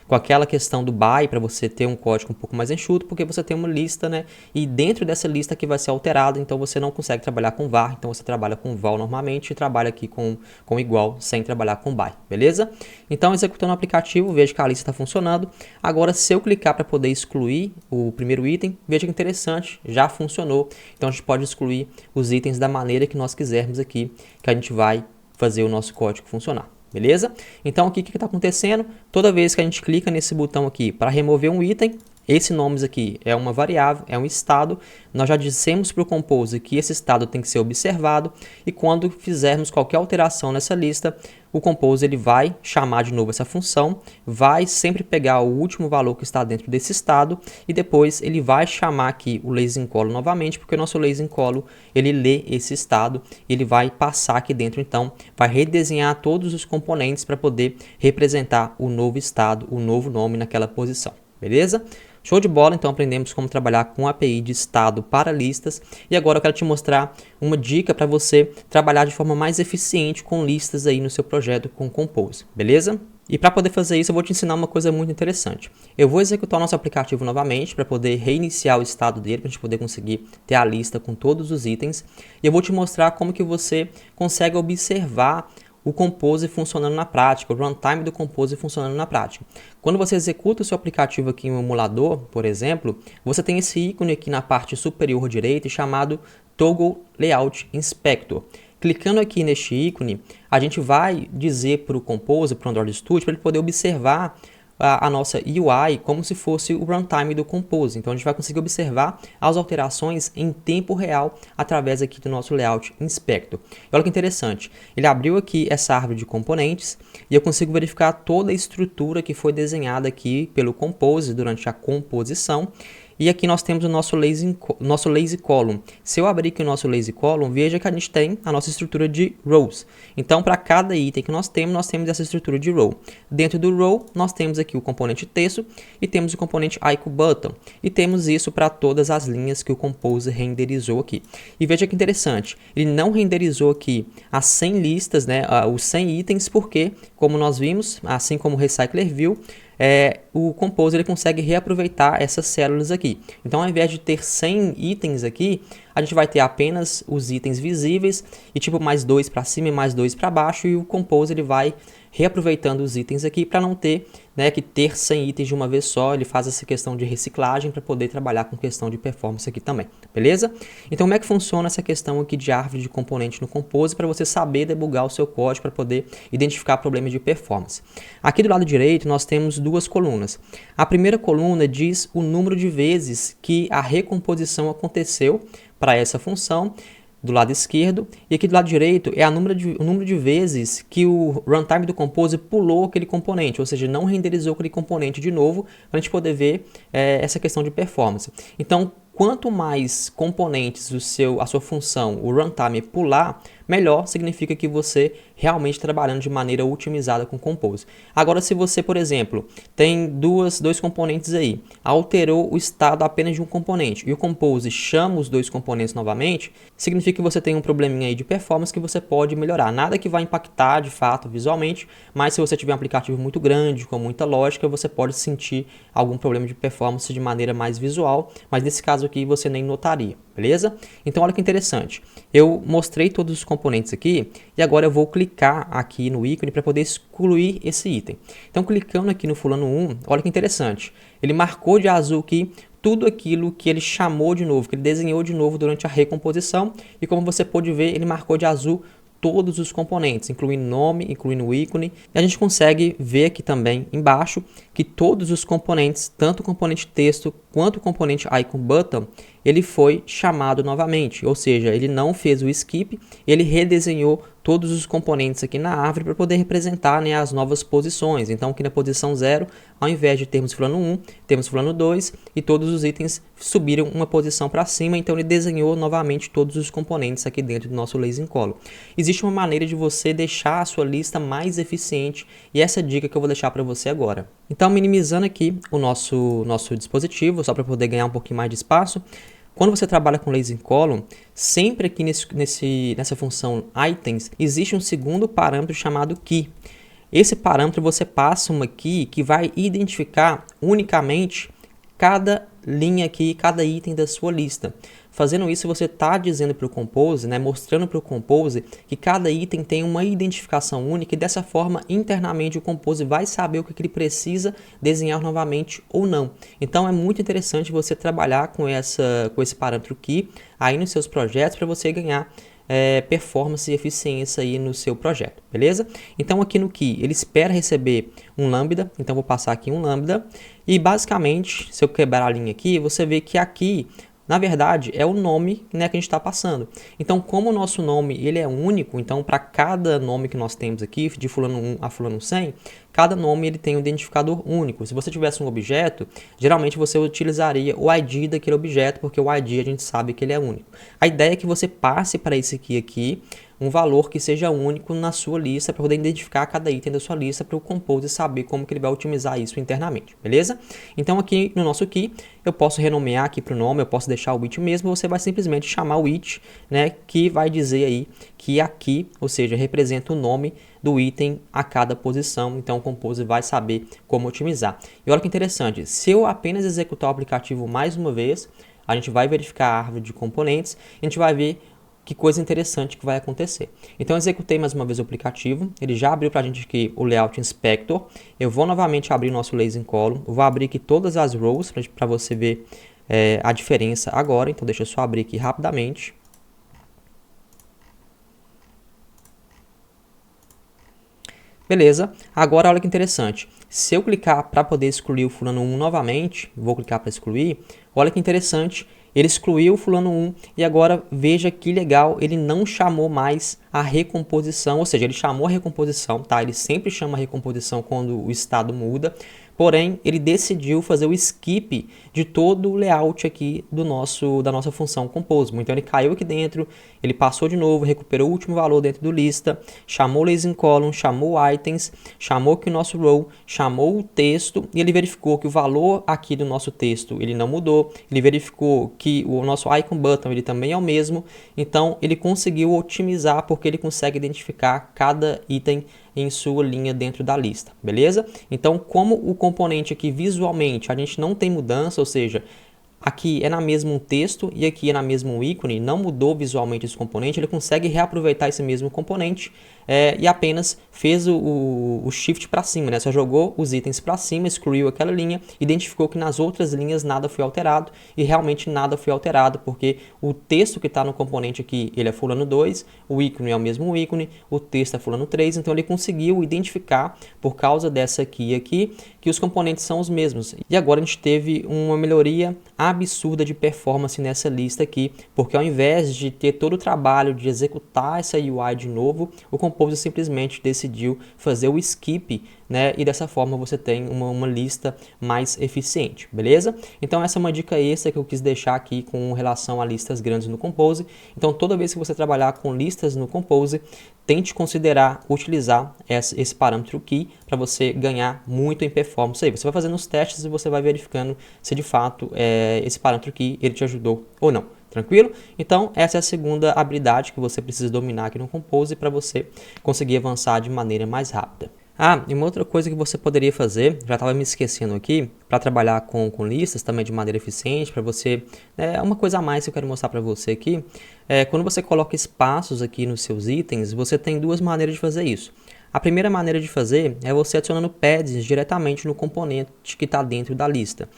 [SPEAKER 1] com aquela questão do by para você ter um código um pouco mais enxuto, porque você tem uma lista, né? E dentro dessa lista que vai ser alterada, então você não consegue trabalhar com var, então você trabalha com val normalmente e trabalha aqui com igual, sem trabalhar com by, beleza? Então, executando o aplicativo, veja que a lista está funcionando. Agora, se eu clicar para poder excluir o primeiro item, veja que interessante, já funcionou. Então, a gente pode excluir os itens da maneira que nós quisermos aqui, que a gente vai fazer o nosso código funcionar. Beleza? Então aqui o que está acontecendo? Toda vez que a gente clica nesse botão aqui para remover um item, esse nomes aqui é uma variável, é um estado, nós já dissemos para o Compose que esse estado tem que ser observado e quando fizermos qualquer alteração nessa lista, o Compose ele vai chamar de novo essa função, vai sempre pegar o último valor que está dentro desse estado e depois ele vai chamar aqui o LazyInCollo novamente, porque o nosso LazyInCollo ele lê esse estado, ele vai passar aqui dentro, então vai redesenhar todos os componentes para poder representar o novo estado, o novo nome naquela posição, beleza? Show de bola, então aprendemos como trabalhar com a API de estado para listas e agora eu quero te mostrar uma dica para você trabalhar de forma mais eficiente com listas aí no seu projeto com Compose, beleza? E para poder fazer isso eu vou te ensinar uma coisa muito interessante. Eu vou executar o nosso aplicativo novamente para poder reiniciar o estado dele, para a gente poder conseguir ter a lista com todos os itens e eu vou te mostrar como que você consegue observar o Compose funcionando na prática, o runtime do Compose funcionando na prática. Quando você executa o seu aplicativo aqui em um emulador, por exemplo, você tem esse ícone aqui na parte superior direita chamado Toggle Layout Inspector. Clicando aqui neste ícone, a gente vai dizer para o Compose, para o Android Studio, para ele poder observar a nossa UI como se fosse o runtime do Compose. Então a gente vai conseguir observar as alterações em tempo real através aqui do nosso Layout Inspector. E olha que interessante, ele abriu aqui essa árvore de componentes e eu consigo verificar toda a estrutura que foi desenhada aqui pelo Compose durante a composição. E aqui nós temos o nosso lazy column. Se eu abrir aqui o nosso lazy column, veja que a gente tem a nossa estrutura de rows. Então, para cada item que nós temos essa estrutura de row. Dentro do row, nós temos aqui o componente texto e temos o componente icon button. E temos isso para todas as linhas que o Compose renderizou aqui. E veja que interessante, ele não renderizou aqui as 100 listas, né, os 100 itens, porque, como nós vimos, assim como o Recycler viu, o Compose ele consegue reaproveitar essas células aqui. Então, ao invés de ter 100 itens aqui, a gente vai ter apenas os itens visíveis e tipo mais 2 para cima e mais 2 para baixo e o Compose ele vai reaproveitando os itens aqui para não ter, né, que ter 100 itens de uma vez só. Ele faz essa questão de reciclagem para poder trabalhar com questão de performance aqui também, beleza? Então, como é que funciona essa questão aqui de árvore de componente no Compose para você saber debugar o seu código para poder identificar problemas de performance? Aqui do lado direito nós temos duas colunas. A primeira coluna diz o número de vezes que a recomposição aconteceu para essa função, do lado esquerdo, e aqui do lado direito é o número de vezes que o runtime do Compose pulou aquele componente, ou seja, não renderizou aquele componente de novo, para a gente poder ver essa questão de performance. Então, quanto mais componentes a sua função, o runtime pular, melhor significa que você realmente trabalhando de maneira otimizada com o Compose. Agora, se você, por exemplo, tem dois componentes aí, alterou o estado apenas de um componente e o Compose chama os dois componentes novamente, significa que você tem um probleminha aí de performance que você pode melhorar. Nada que vai impactar de fato visualmente, mas se você tiver um aplicativo muito grande, com muita lógica, você pode sentir algum problema de performance de maneira mais visual, mas nesse caso aqui você nem notaria, beleza? Então olha que interessante, eu mostrei todos os componentes aqui e agora eu vou clicar aqui no ícone para poder excluir esse item. Então clicando aqui no fulano 1, olha que interessante, ele marcou de azul aqui tudo aquilo que ele chamou de novo, que ele desenhou de novo durante a recomposição e como você pode ver, ele marcou de azul todos os componentes, incluindo nome, incluindo o ícone. E a gente consegue ver aqui também embaixo que todos os componentes, tanto o componente texto quanto o componente icon button, ele foi chamado novamente, ou seja, ele não fez o skip, ele redesenhou todos os componentes aqui na árvore para poder representar, né, as novas posições. Então aqui na posição 0, ao invés de termos fulano 1, temos fulano 2 e todos os itens subiram uma posição para cima, então ele desenhou novamente todos os componentes aqui dentro do nosso LazyInCollo. Existe uma maneira de você deixar a sua lista mais eficiente e essa é a dica que eu vou deixar para você agora. Então minimizando aqui o nosso dispositivo, só para poder ganhar um pouquinho mais de espaço, quando você trabalha com LazyInCollo, sempre aqui nessa função items, existe um segundo parâmetro chamado key. Esse parâmetro você passa uma key que vai identificar unicamente cada linha aqui, cada item da sua lista. Fazendo isso, você está dizendo para o Compose, né, mostrando para o Compose que cada item tem uma identificação única e dessa forma, internamente, o Compose vai saber o que ele precisa desenhar novamente ou não. Então, é muito interessante você trabalhar com esse parâmetro key aí nos seus projetos para você ganhar performance e eficiência aí no seu projeto, beleza? Então aqui no key ele espera receber um lambda, então vou passar aqui um lambda e basicamente, se eu quebrar a linha aqui, você vê que aqui na verdade, é o nome, né, que a gente está passando. Então, como o nosso nome ele é único, então para cada nome que nós temos aqui, de fulano 1 a fulano 100, cada nome ele tem um identificador único. Se você tivesse um objeto, geralmente você utilizaria o ID daquele objeto, porque o ID a gente sabe que ele é único. A ideia é que você passe para esse key aqui um valor que seja único na sua lista para poder identificar cada item da sua lista para o Compose saber como que ele vai otimizar isso internamente, beleza? Então aqui no nosso key eu posso renomear aqui para o nome, eu posso deixar o it mesmo, você vai simplesmente chamar o it, né, que vai dizer aí que aqui, ou seja, representa o nome do item a cada posição, então o Compose vai saber como otimizar. E olha que interessante, se eu apenas executar o aplicativo mais uma vez, a gente vai verificar a árvore de componentes, a gente vai ver que coisa interessante que vai acontecer. Então eu executei mais uma vez o aplicativo, ele já abriu para a gente aqui o Layout Inspector, eu vou novamente abrir o nosso Lazy Column, eu vou abrir aqui todas as rows para você ver a diferença agora, então deixa eu só abrir aqui rapidamente. Beleza, agora olha que interessante, se eu clicar para poder excluir o fulano 1 novamente, vou clicar para excluir, olha que interessante, ele excluiu o fulano 1 e agora veja que legal, ele não chamou mais a recomposição, ou seja, ele chamou a recomposição, tá? Ele sempre chama a recomposição quando o estado muda, porém ele decidiu fazer o skip de todo o layout aqui da nossa função compose. Então ele caiu aqui dentro, ele passou de novo, recuperou o último valor dentro do lista, chamou o lazy column, chamou items, chamou aqui o nosso row, chamou o texto e ele verificou que o valor aqui do nosso texto ele não mudou, ele verificou que o nosso icon button ele também é o mesmo, então ele conseguiu otimizar porque ele consegue identificar cada item em sua linha dentro da lista, beleza? Então, como o componente aqui visualmente a gente não tem mudança, ou seja, aqui é na mesma um texto e aqui é na mesma um ícone, não mudou visualmente esse componente, ele consegue reaproveitar esse mesmo componente e apenas fez o shift para cima, né? Só jogou os itens para cima, excluiu aquela linha, identificou que nas outras linhas nada foi alterado e realmente nada foi alterado, porque o texto que está no componente aqui, ele é fulano 2, o ícone é o mesmo ícone, o texto é fulano 3, então ele conseguiu identificar, por causa dessa aqui, que os componentes são os mesmos. E agora a gente teve uma melhoria absurda de performance nessa lista aqui, porque ao invés de ter todo o trabalho de executar essa UI de novo, o Compose simplesmente decidiu fazer o skip, né? E dessa forma você tem uma lista mais eficiente, beleza? Então essa é uma dica extra que eu quis deixar aqui com relação a listas grandes no Compose. Então toda vez que você trabalhar com listas no Compose, tente considerar utilizar esse parâmetro key para você ganhar muito em performance. Aí você vai fazendo os testes e você vai verificando se de fato esse parâmetro key ele te ajudou ou não. Tranquilo? Então, essa é a segunda habilidade que você precisa dominar aqui no Compose para você conseguir avançar de maneira mais rápida. Ah, e uma outra coisa que você poderia fazer, já estava me esquecendo aqui, para trabalhar com listas também de maneira eficiente, para você, uma coisa a mais que eu quero mostrar para você aqui, quando você coloca espaços aqui nos seus itens, você tem duas maneiras de fazer isso. A primeira maneira de fazer é você adicionando pads diretamente no componente que está dentro da lista.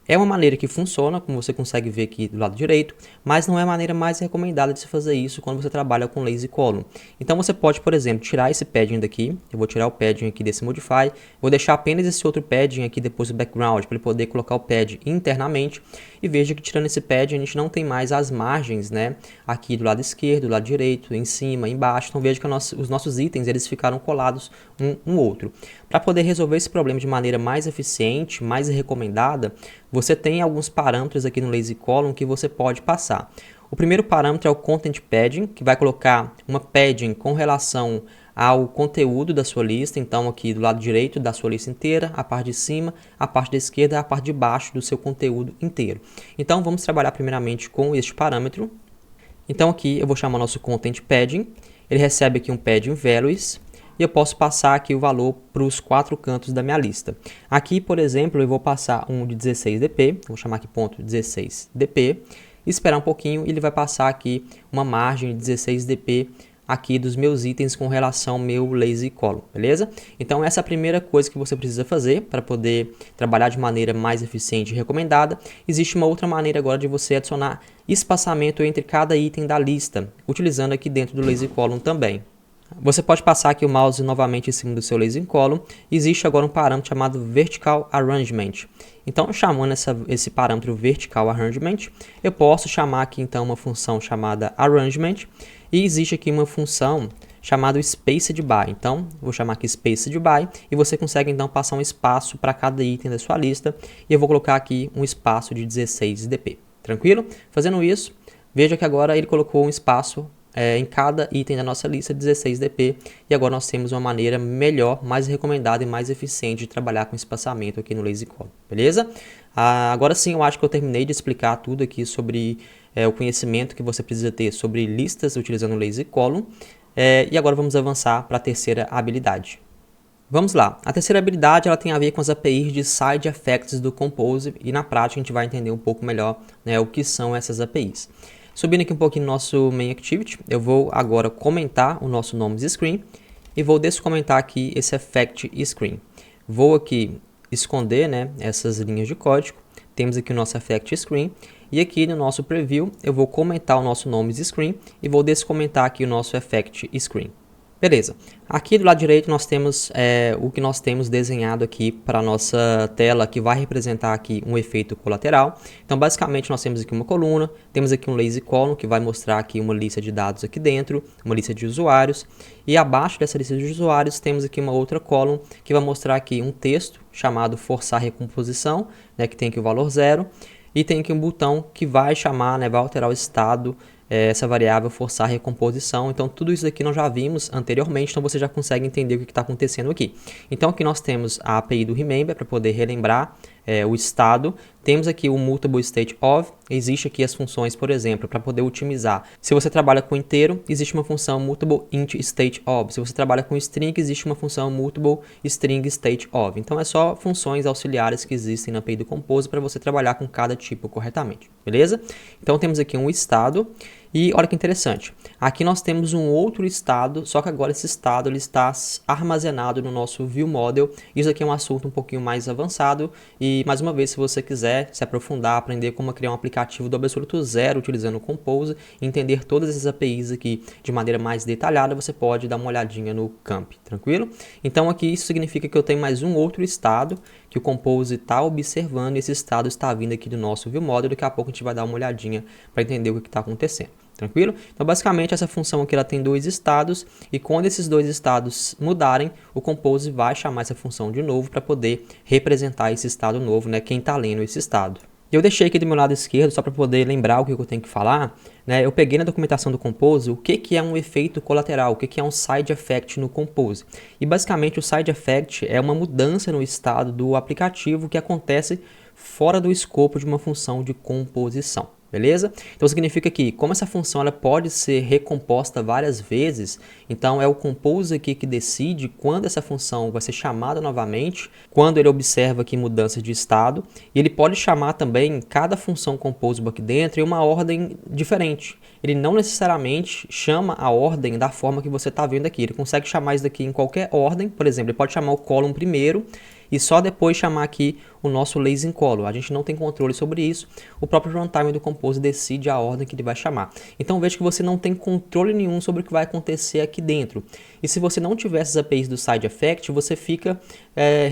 [SPEAKER 1] É uma maneira que funciona, como você consegue ver aqui do lado direito, mas não é a maneira mais recomendada de se fazer isso quando você trabalha com Lazy Column. Então você pode, por exemplo, tirar esse padding daqui, eu vou tirar o padding aqui desse Modify, vou deixar apenas esse outro padding aqui depois do background, para ele poder colocar o pad internamente, e veja que tirando esse padding a gente não tem mais as margens, né, aqui do lado esquerdo, do lado direito, em cima, embaixo, então veja que os nossos itens eles ficaram colados um no outro. Para poder resolver esse problema de maneira mais eficiente, mais recomendada, você tem alguns parâmetros aqui no Lazy Column que você pode passar. O primeiro parâmetro é o Content Padding, que vai colocar uma padding com relação ao conteúdo da sua lista. Então aqui do lado direito da sua lista inteira, a parte de cima, a parte da esquerda, a parte de baixo do seu conteúdo inteiro. Então vamos trabalhar primeiramente com este parâmetro. Então aqui eu vou chamar nosso Content Padding, ele recebe aqui um Padding Values, e eu posso passar aqui o valor para os 4 cantos da minha lista. Aqui, por exemplo, eu vou passar um de 16 dp, vou chamar aqui ponto 16 dp, esperar um pouquinho e ele vai passar aqui uma margem de 16 dp aqui dos meus itens com relação ao meu lazy column, beleza? Então essa é a primeira coisa que você precisa fazer para poder trabalhar de maneira mais eficiente e recomendada. Existe uma outra maneira agora de você adicionar espaçamento entre cada item da lista, utilizando aqui dentro do lazy column também. Você pode passar aqui o mouse novamente em cima do seu lazy column. Existe agora um parâmetro chamado Vertical Arrangement. Então, chamando esse parâmetro Vertical Arrangement, eu posso chamar aqui então uma função chamada Arrangement. E existe aqui uma função chamada Spaced By. Então, vou chamar aqui Spaced By e você consegue então passar um espaço para cada item da sua lista. E eu vou colocar aqui um espaço de 16 dp. Tranquilo? Fazendo isso, veja que agora ele colocou um espaço em cada item da nossa lista 16 dp e agora nós temos uma maneira melhor, mais recomendada e mais eficiente de trabalhar com espaçamento aqui no lazy column, beleza? Agora sim eu acho que eu terminei de explicar tudo aqui sobre o conhecimento que você precisa ter sobre listas utilizando o lazy column e agora vamos avançar para a terceira habilidade. Vamos lá, a terceira habilidade ela tem a ver com as APIs de Side Effects do Compose e na prática a gente vai entender um pouco melhor o que são essas APIs. Subindo aqui um pouquinho no nosso Main Activity, eu vou agora comentar o nosso Nomes Screen e vou descomentar aqui esse Effect Screen. Vou aqui esconder essas linhas de código, temos aqui o nosso Effect Screen e aqui no nosso Preview eu vou comentar o nosso Nomes Screen e vou descomentar aqui o nosso Effect Screen. Beleza, aqui do lado direito nós temos o que nós temos desenhado aqui para a nossa tela que vai representar aqui um efeito colateral. Então basicamente nós temos aqui uma coluna, temos aqui um lazy column que vai mostrar aqui uma lista de dados aqui dentro, uma lista de usuários. E abaixo dessa lista de usuários temos aqui uma outra column que vai mostrar aqui um texto chamado forçar recomposição, que tem aqui o valor 0. E tem aqui um botão que vai chamar, vai alterar o estado, essa variável forçar recomposição. Então tudo isso aqui nós já vimos anteriormente, então você já consegue entender o que está acontecendo aqui. Então aqui nós temos a API do Remember para poder relembrar o estado. Temos aqui o Mutable State Of, existe aqui as funções, por exemplo, para poder otimizar. Se você trabalha com inteiro, existe uma função Mutable Int State Of. Se você trabalha com string, existe uma função Mutable String State Of. Então é só funções auxiliares que existem na API do Compose para você trabalhar com cada tipo corretamente, beleza? Então temos aqui um estado. E olha que interessante, aqui nós temos um outro estado, só que agora esse estado ele está armazenado no nosso ViewModel. Isso aqui é um assunto um pouquinho mais avançado e mais uma vez se você quiser se aprofundar, aprender como criar um aplicativo do absoluto zero utilizando o Compose, entender todas essas APIs aqui de maneira mais detalhada, você pode dar uma olhadinha no Camp, tranquilo? Então aqui isso significa que eu tenho mais um outro estado que o Compose está observando e esse estado está vindo aqui do nosso ViewModel. Daqui a pouco a gente vai dar uma olhadinha para entender o que está acontecendo. Tranquilo? Então basicamente essa função aqui ela tem dois estados e quando esses dois estados mudarem, o Compose vai chamar essa função de novo para poder representar esse estado novo, quem está lendo esse estado. E eu deixei aqui do meu lado esquerdo, só para poder lembrar o que eu tenho que falar, eu peguei na documentação do Compose o que é um efeito colateral, o que é um side effect no Compose. E basicamente o side effect é uma mudança no estado do aplicativo que acontece fora do escopo de uma função de composição. Beleza? Então significa que como essa função ela pode ser recomposta várias vezes, então é o Compose aqui que decide quando essa função vai ser chamada novamente, quando ele observa aqui mudanças de estado, e ele pode chamar também cada função Compose aqui dentro em uma ordem diferente. Ele não necessariamente chama a ordem da forma que você está vendo aqui, ele consegue chamar isso daqui em qualquer ordem, por exemplo, ele pode chamar o column primeiro, e só depois chamar aqui o nosso lazy column. A gente não tem controle sobre isso, o próprio runtime do Compose decide a ordem que ele vai chamar. Então veja que você não tem controle nenhum sobre o que vai acontecer aqui dentro. E se você não tiver essas APIs do side effect, você fica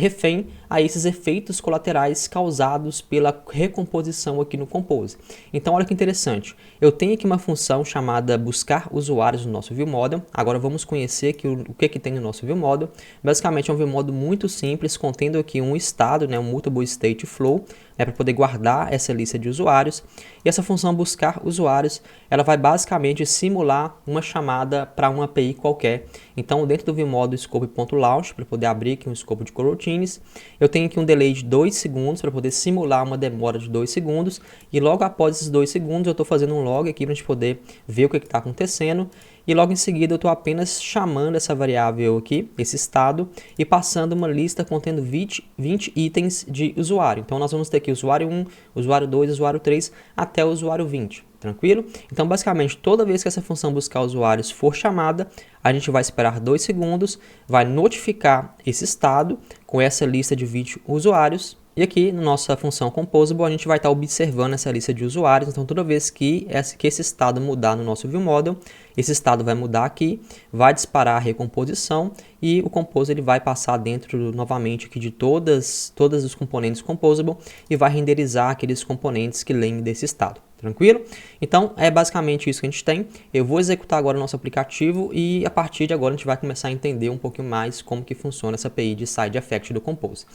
[SPEAKER 1] refém a esses efeitos colaterais causados pela recomposição aqui no Compose. Então olha que interessante, eu tenho aqui uma função chamada buscar usuários no nosso ViewModel. Agora vamos conhecer aqui o que tem no nosso ViewModel. Basicamente é um ViewModel muito simples, contendo aqui um estado, um Mutable State Flow, para poder guardar essa lista de usuários. E essa função buscar usuários, ela vai basicamente simular uma chamada para uma API qualquer. Então dentro do ViewModel scope.launch, para poder abrir aqui um escopo de coroutines, eu tenho aqui um delay de 2 segundos para poder simular uma demora de 2 segundos. E logo após esses 2 segundos eu estou fazendo um log aqui para a gente poder ver o que está acontecendo. E logo em seguida eu estou apenas chamando essa variável aqui, esse estado, e passando uma lista contendo 20 itens de usuário. Então nós vamos ter aqui usuário 1, usuário 2, usuário 3, até o usuário 20. tranquilo? Então, basicamente, toda vez que essa função buscar usuários for chamada, a gente vai esperar 2 segundos, vai notificar esse estado com essa lista de 20 usuários. E aqui, na nossa função composable, a gente vai estar observando essa lista de usuários. Então, toda vez que esse estado mudar no nosso ViewModel, esse estado vai mudar aqui, vai disparar a recomposição e o Compose ele vai passar dentro novamente aqui de todas os componentes composable e vai renderizar aqueles componentes que leem desse estado. Tranquilo? Então, é basicamente isso que a gente tem. Eu vou executar agora o nosso aplicativo e a partir de agora a gente vai começar a entender um pouquinho mais como que funciona essa API de Side Effect do Compose.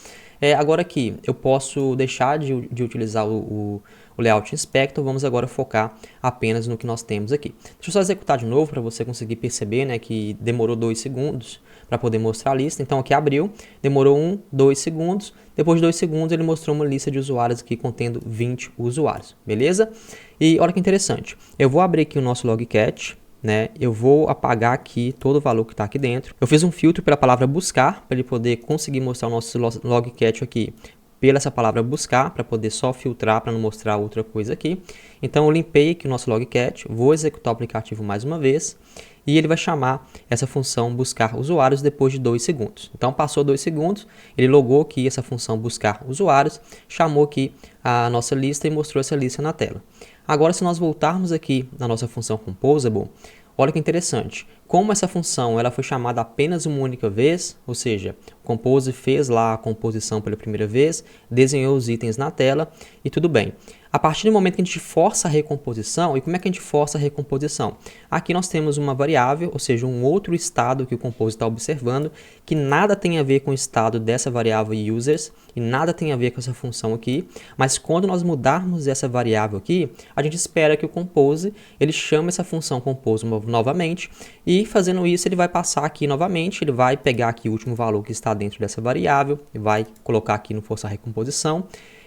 [SPEAKER 1] Agora aqui, eu posso deixar de utilizar o Layout Inspector, vamos agora focar apenas no que nós temos aqui. Deixa eu só executar de novo para você conseguir perceber, né, que demorou 2 segundos para poder mostrar a lista. Então aqui abriu, demorou 1, 2 segundos, depois de 2 segundos ele mostrou uma lista de usuários aqui contendo 20 usuários, beleza? E olha que interessante, eu vou abrir aqui o nosso logcat, né? Eu vou apagar aqui todo o valor que está aqui dentro. Eu fiz um filtro pela palavra buscar, para ele poder conseguir mostrar o nosso logcat aqui pela essa palavra buscar, para poder só filtrar, para não mostrar outra coisa aqui. Então eu limpei aqui o nosso logcat, vou executar o aplicativo mais uma vez, e ele vai chamar essa função buscar usuários depois de 2 segundos. Então passou 2 segundos, ele logou aqui essa função buscar usuários, chamou aqui a nossa lista e mostrou essa lista na tela. Agora, se nós voltarmos aqui na nossa função composable, olha que interessante. Como essa função ela foi chamada apenas uma única vez, ou seja, o Compose fez lá a composição pela primeira vez, desenhou os itens na tela e tudo bem. A partir do momento que a gente força a recomposição, e como é que a gente força a recomposição? Aqui nós temos uma variável, ou seja, um outro estado que o Compose está observando, que nada tem a ver com o estado dessa variável users, e nada tem a ver com essa função aqui, mas quando nós mudarmos essa variável aqui, a gente espera que o Compose, ele chame essa função Compose novamente, e fazendo isso ele vai passar aqui novamente, ele vai pegar aqui o último valor que está dentro dessa variável, e vai colocar aqui no forçar recomposição,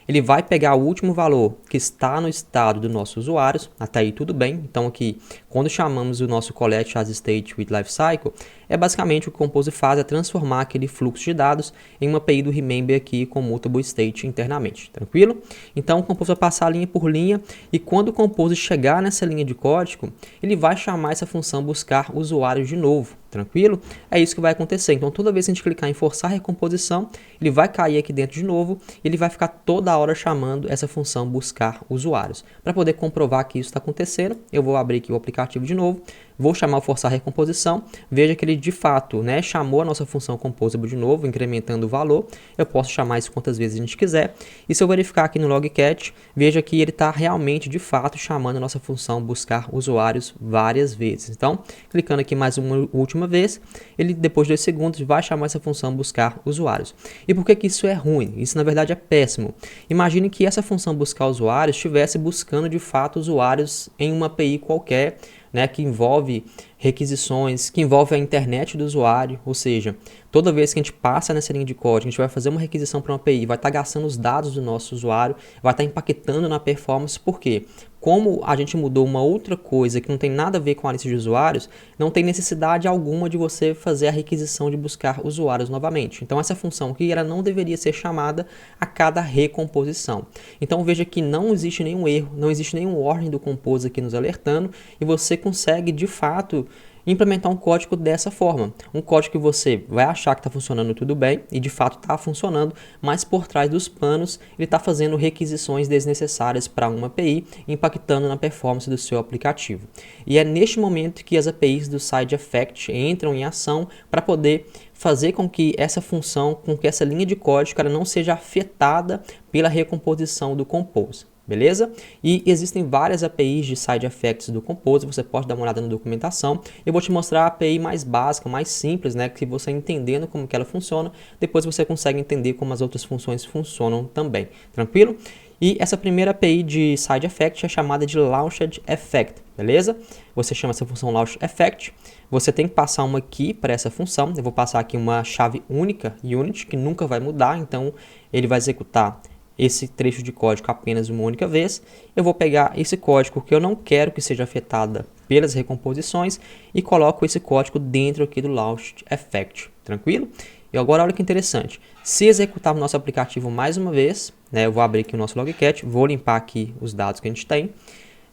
[SPEAKER 1] ele vai pegar o último valor que está no estado dos nossos usuários, até aí tudo bem. Então aqui, quando chamamos o nosso collect as state with lifecycle, é basicamente o que o Compose faz é transformar aquele fluxo de dados em uma API do Remember aqui com mutable state internamente, tranquilo? Então o Compose vai passar linha por linha e quando o Compose chegar nessa linha de código, ele vai chamar essa função buscar usuários de novo. Tranquilo? É isso que vai acontecer. Então, toda vez que a gente clicar em forçar a recomposição, ele vai cair aqui dentro de novo e ele vai ficar toda hora chamando essa função buscar usuários. Para poder comprovar que isso está acontecendo, eu vou abrir aqui o aplicativo de novo, vou chamar o forçar a recomposição, veja que ele de fato, né, chamou a nossa função composable de novo, incrementando o valor. Eu posso chamar isso quantas vezes a gente quiser. E se eu verificar aqui no logcat, veja que ele está realmente, de fato, chamando a nossa função buscar usuários várias vezes. Então, clicando aqui mais uma última vez, ele depois de 2 segundos vai chamar essa função buscar usuários. E por que isso é ruim? Isso na verdade é péssimo. Imagine que essa função buscar usuários estivesse buscando de fato usuários em uma API qualquer, né, que envolve requisições, que envolve a internet do usuário, ou seja, toda vez que a gente passa nessa linha de código, a gente vai fazer uma requisição para uma API, vai estar gastando os dados do nosso usuário, vai estar impactando na performance, por quê? Como a gente mudou uma outra coisa que não tem nada a ver com a lista de usuários, não tem necessidade alguma de você fazer a requisição de buscar usuários novamente. Então essa função aqui ela não deveria ser chamada a cada recomposição. Então veja que não existe nenhum erro, não existe nenhum warning do Compose aqui nos alertando e você consegue de fato implementar um código dessa forma. Um código que você vai achar que está funcionando tudo bem, e de fato está funcionando, mas por trás dos panos ele está fazendo requisições desnecessárias para uma API, impactando na performance do seu aplicativo. E é neste momento que as APIs do Side Effect entram em ação para poder fazer com que essa função, com que essa linha de código ela não seja afetada pela recomposição do Compose. Beleza? E existem várias APIs de Side Effects do Compose, você pode dar uma olhada na documentação. Eu vou te mostrar a API mais básica, mais simples, né, que você entendendo como que ela funciona, depois você consegue entender como as outras funções funcionam também. Tranquilo? E essa primeira API de Side Effect é chamada de Launched Effect, beleza? Você chama essa função Launch Effect, você tem que passar uma key para essa função. Eu vou passar aqui uma chave única, unit, que nunca vai mudar, então ele vai executar esse trecho de código apenas uma única vez. Eu vou pegar esse código que eu não quero que seja afetada pelas recomposições e coloco esse código dentro aqui do Launch Effect, tranquilo? E agora olha que interessante, se executar o nosso aplicativo mais uma vez, né, eu vou abrir aqui o nosso logcat, vou limpar aqui os dados que a gente tem,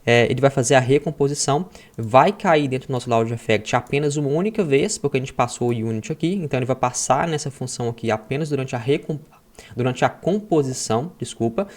[SPEAKER 1] ele vai fazer a recomposição, vai cair dentro do nosso Loud Effect apenas uma única vez, porque a gente passou o Unit aqui, então ele vai passar nessa função aqui apenas durante a composição, desculpa.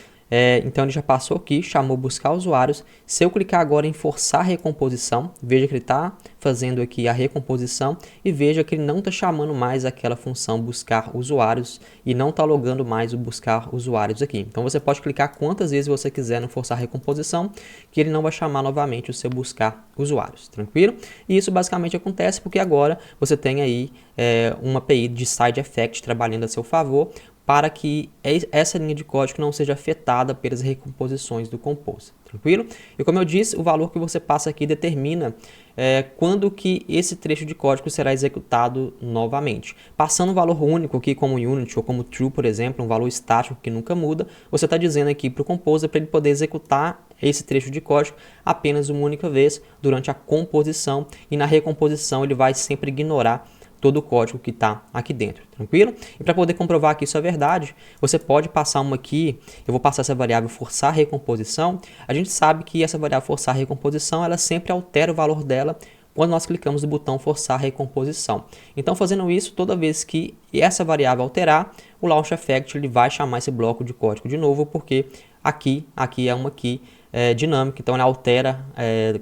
[SPEAKER 1] Então ele já passou aqui, chamou buscar usuários. Se eu clicar agora em forçar recomposição, veja que ele está fazendo aqui a recomposição e veja que ele não está chamando mais aquela função buscar usuários e não está logando mais o buscar usuários aqui. Então você pode clicar quantas vezes você quiser no forçar recomposição, que ele não vai chamar novamente o seu buscar usuários, tranquilo? E isso basicamente acontece porque agora você tem aí uma API de side effect trabalhando a seu favor, para que essa linha de código não seja afetada pelas recomposições do Compose, tranquilo? E como eu disse, o valor que você passa aqui determina quando que esse trecho de código será executado novamente. Passando um valor único aqui como Unit ou como True, por exemplo, um valor estático que nunca muda, você está dizendo aqui para o Composer para ele poder executar esse trecho de código apenas uma única vez durante a composição, e na recomposição ele vai sempre ignorar todo o código que está aqui dentro, tranquilo? E para poder comprovar que isso é verdade, você pode passar uma aqui, eu vou passar essa variável forçar recomposição. A gente sabe que essa variável forçar recomposição, ela sempre altera o valor dela quando nós clicamos no botão forçar recomposição. Então, fazendo isso, toda vez que essa variável alterar, o Launch Effect ele vai chamar esse bloco de código de novo, porque aqui é uma key dinâmica, então ela altera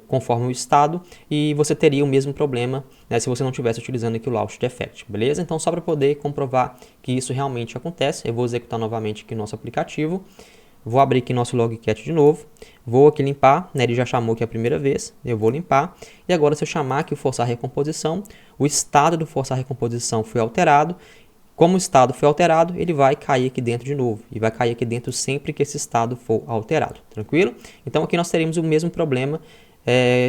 [SPEAKER 1] conforme o estado, e você teria o mesmo problema, né, se você não estivesse utilizando aqui o Launch Effect, beleza? Então, só para poder comprovar que isso realmente acontece, eu vou executar novamente aqui nosso aplicativo. Vou abrir aqui nosso logcat de novo, vou aqui limpar, né, ele já chamou aqui a primeira vez, eu vou limpar, e agora se eu chamar aqui o forçar recomposição, o estado do forçar recomposição foi alterado. Como o estado foi alterado, ele vai cair aqui dentro de novo, e vai cair aqui dentro sempre que esse estado for alterado, tranquilo? Então aqui nós teremos o mesmo problema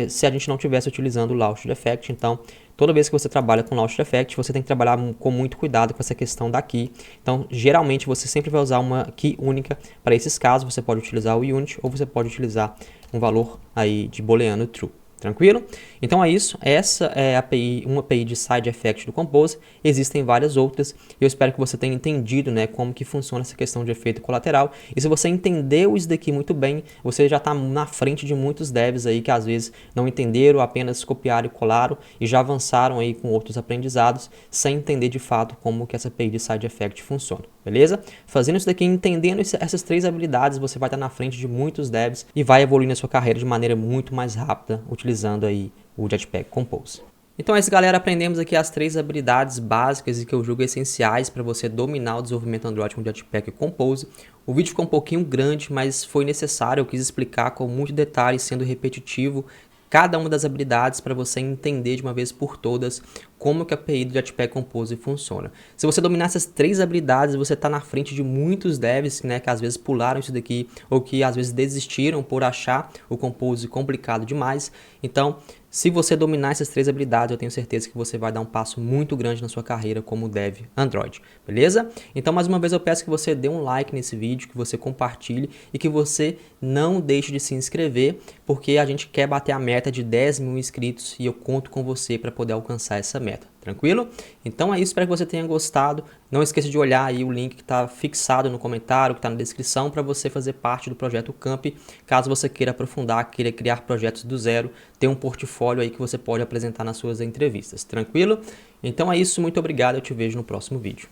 [SPEAKER 1] se a gente não estivesse utilizando o Launch Effect. Então, toda vez que você trabalha com Launch Effect, você tem que trabalhar com muito cuidado com essa questão da key. Então, geralmente, você sempre vai usar uma key única para esses casos. Você pode utilizar o Unit ou você pode utilizar um valor aí de booleano true. Tranquilo? Então é isso, essa é uma API de side effect do Compose. Existem várias outras e eu espero que você tenha entendido, né, como que funciona essa questão de efeito colateral. E se você entendeu isso daqui muito bem, você já está na frente de muitos devs aí que às vezes não entenderam, apenas copiaram e colaram e já avançaram aí com outros aprendizados sem entender de fato como que essa API de side effect funciona. Beleza? Fazendo isso daqui, entendendo essas três habilidades, você vai estar na frente de muitos devs e vai evoluir na sua carreira de maneira muito mais rápida, utilizando aí o Jetpack Compose. Então é isso, galera, aprendemos aqui as três habilidades básicas e que eu julgo essenciais para você dominar o desenvolvimento Android com Jetpack Compose. O vídeo ficou um pouquinho grande, mas foi necessário, eu quis explicar com muito detalhe, sendo repetitivo, cada uma das habilidades para você entender de uma vez por todas como que a API do Jetpack Compose funciona. Se você dominar essas três habilidades, você está na frente de muitos devs, né, que às vezes pularam isso daqui ou que às vezes desistiram por achar o Compose complicado demais. Então, se você dominar essas três habilidades, eu tenho certeza que você vai dar um passo muito grande na sua carreira como dev Android, beleza? Então, mais uma vez eu peço que você dê um like nesse vídeo, que você compartilhe e que você não deixe de se inscrever, porque a gente quer bater a meta de 10 mil inscritos e eu conto com você para poder alcançar essa meta. Tranquilo? Então é isso, espero que você tenha gostado. Não esqueça de olhar aí o link que está fixado no comentário, que está na descrição, para você fazer parte do projeto Camp, caso você queira aprofundar, queira criar projetos do zero, ter um portfólio aí que você pode apresentar nas suas entrevistas. Tranquilo? Então é isso, muito obrigado, eu te vejo no próximo vídeo.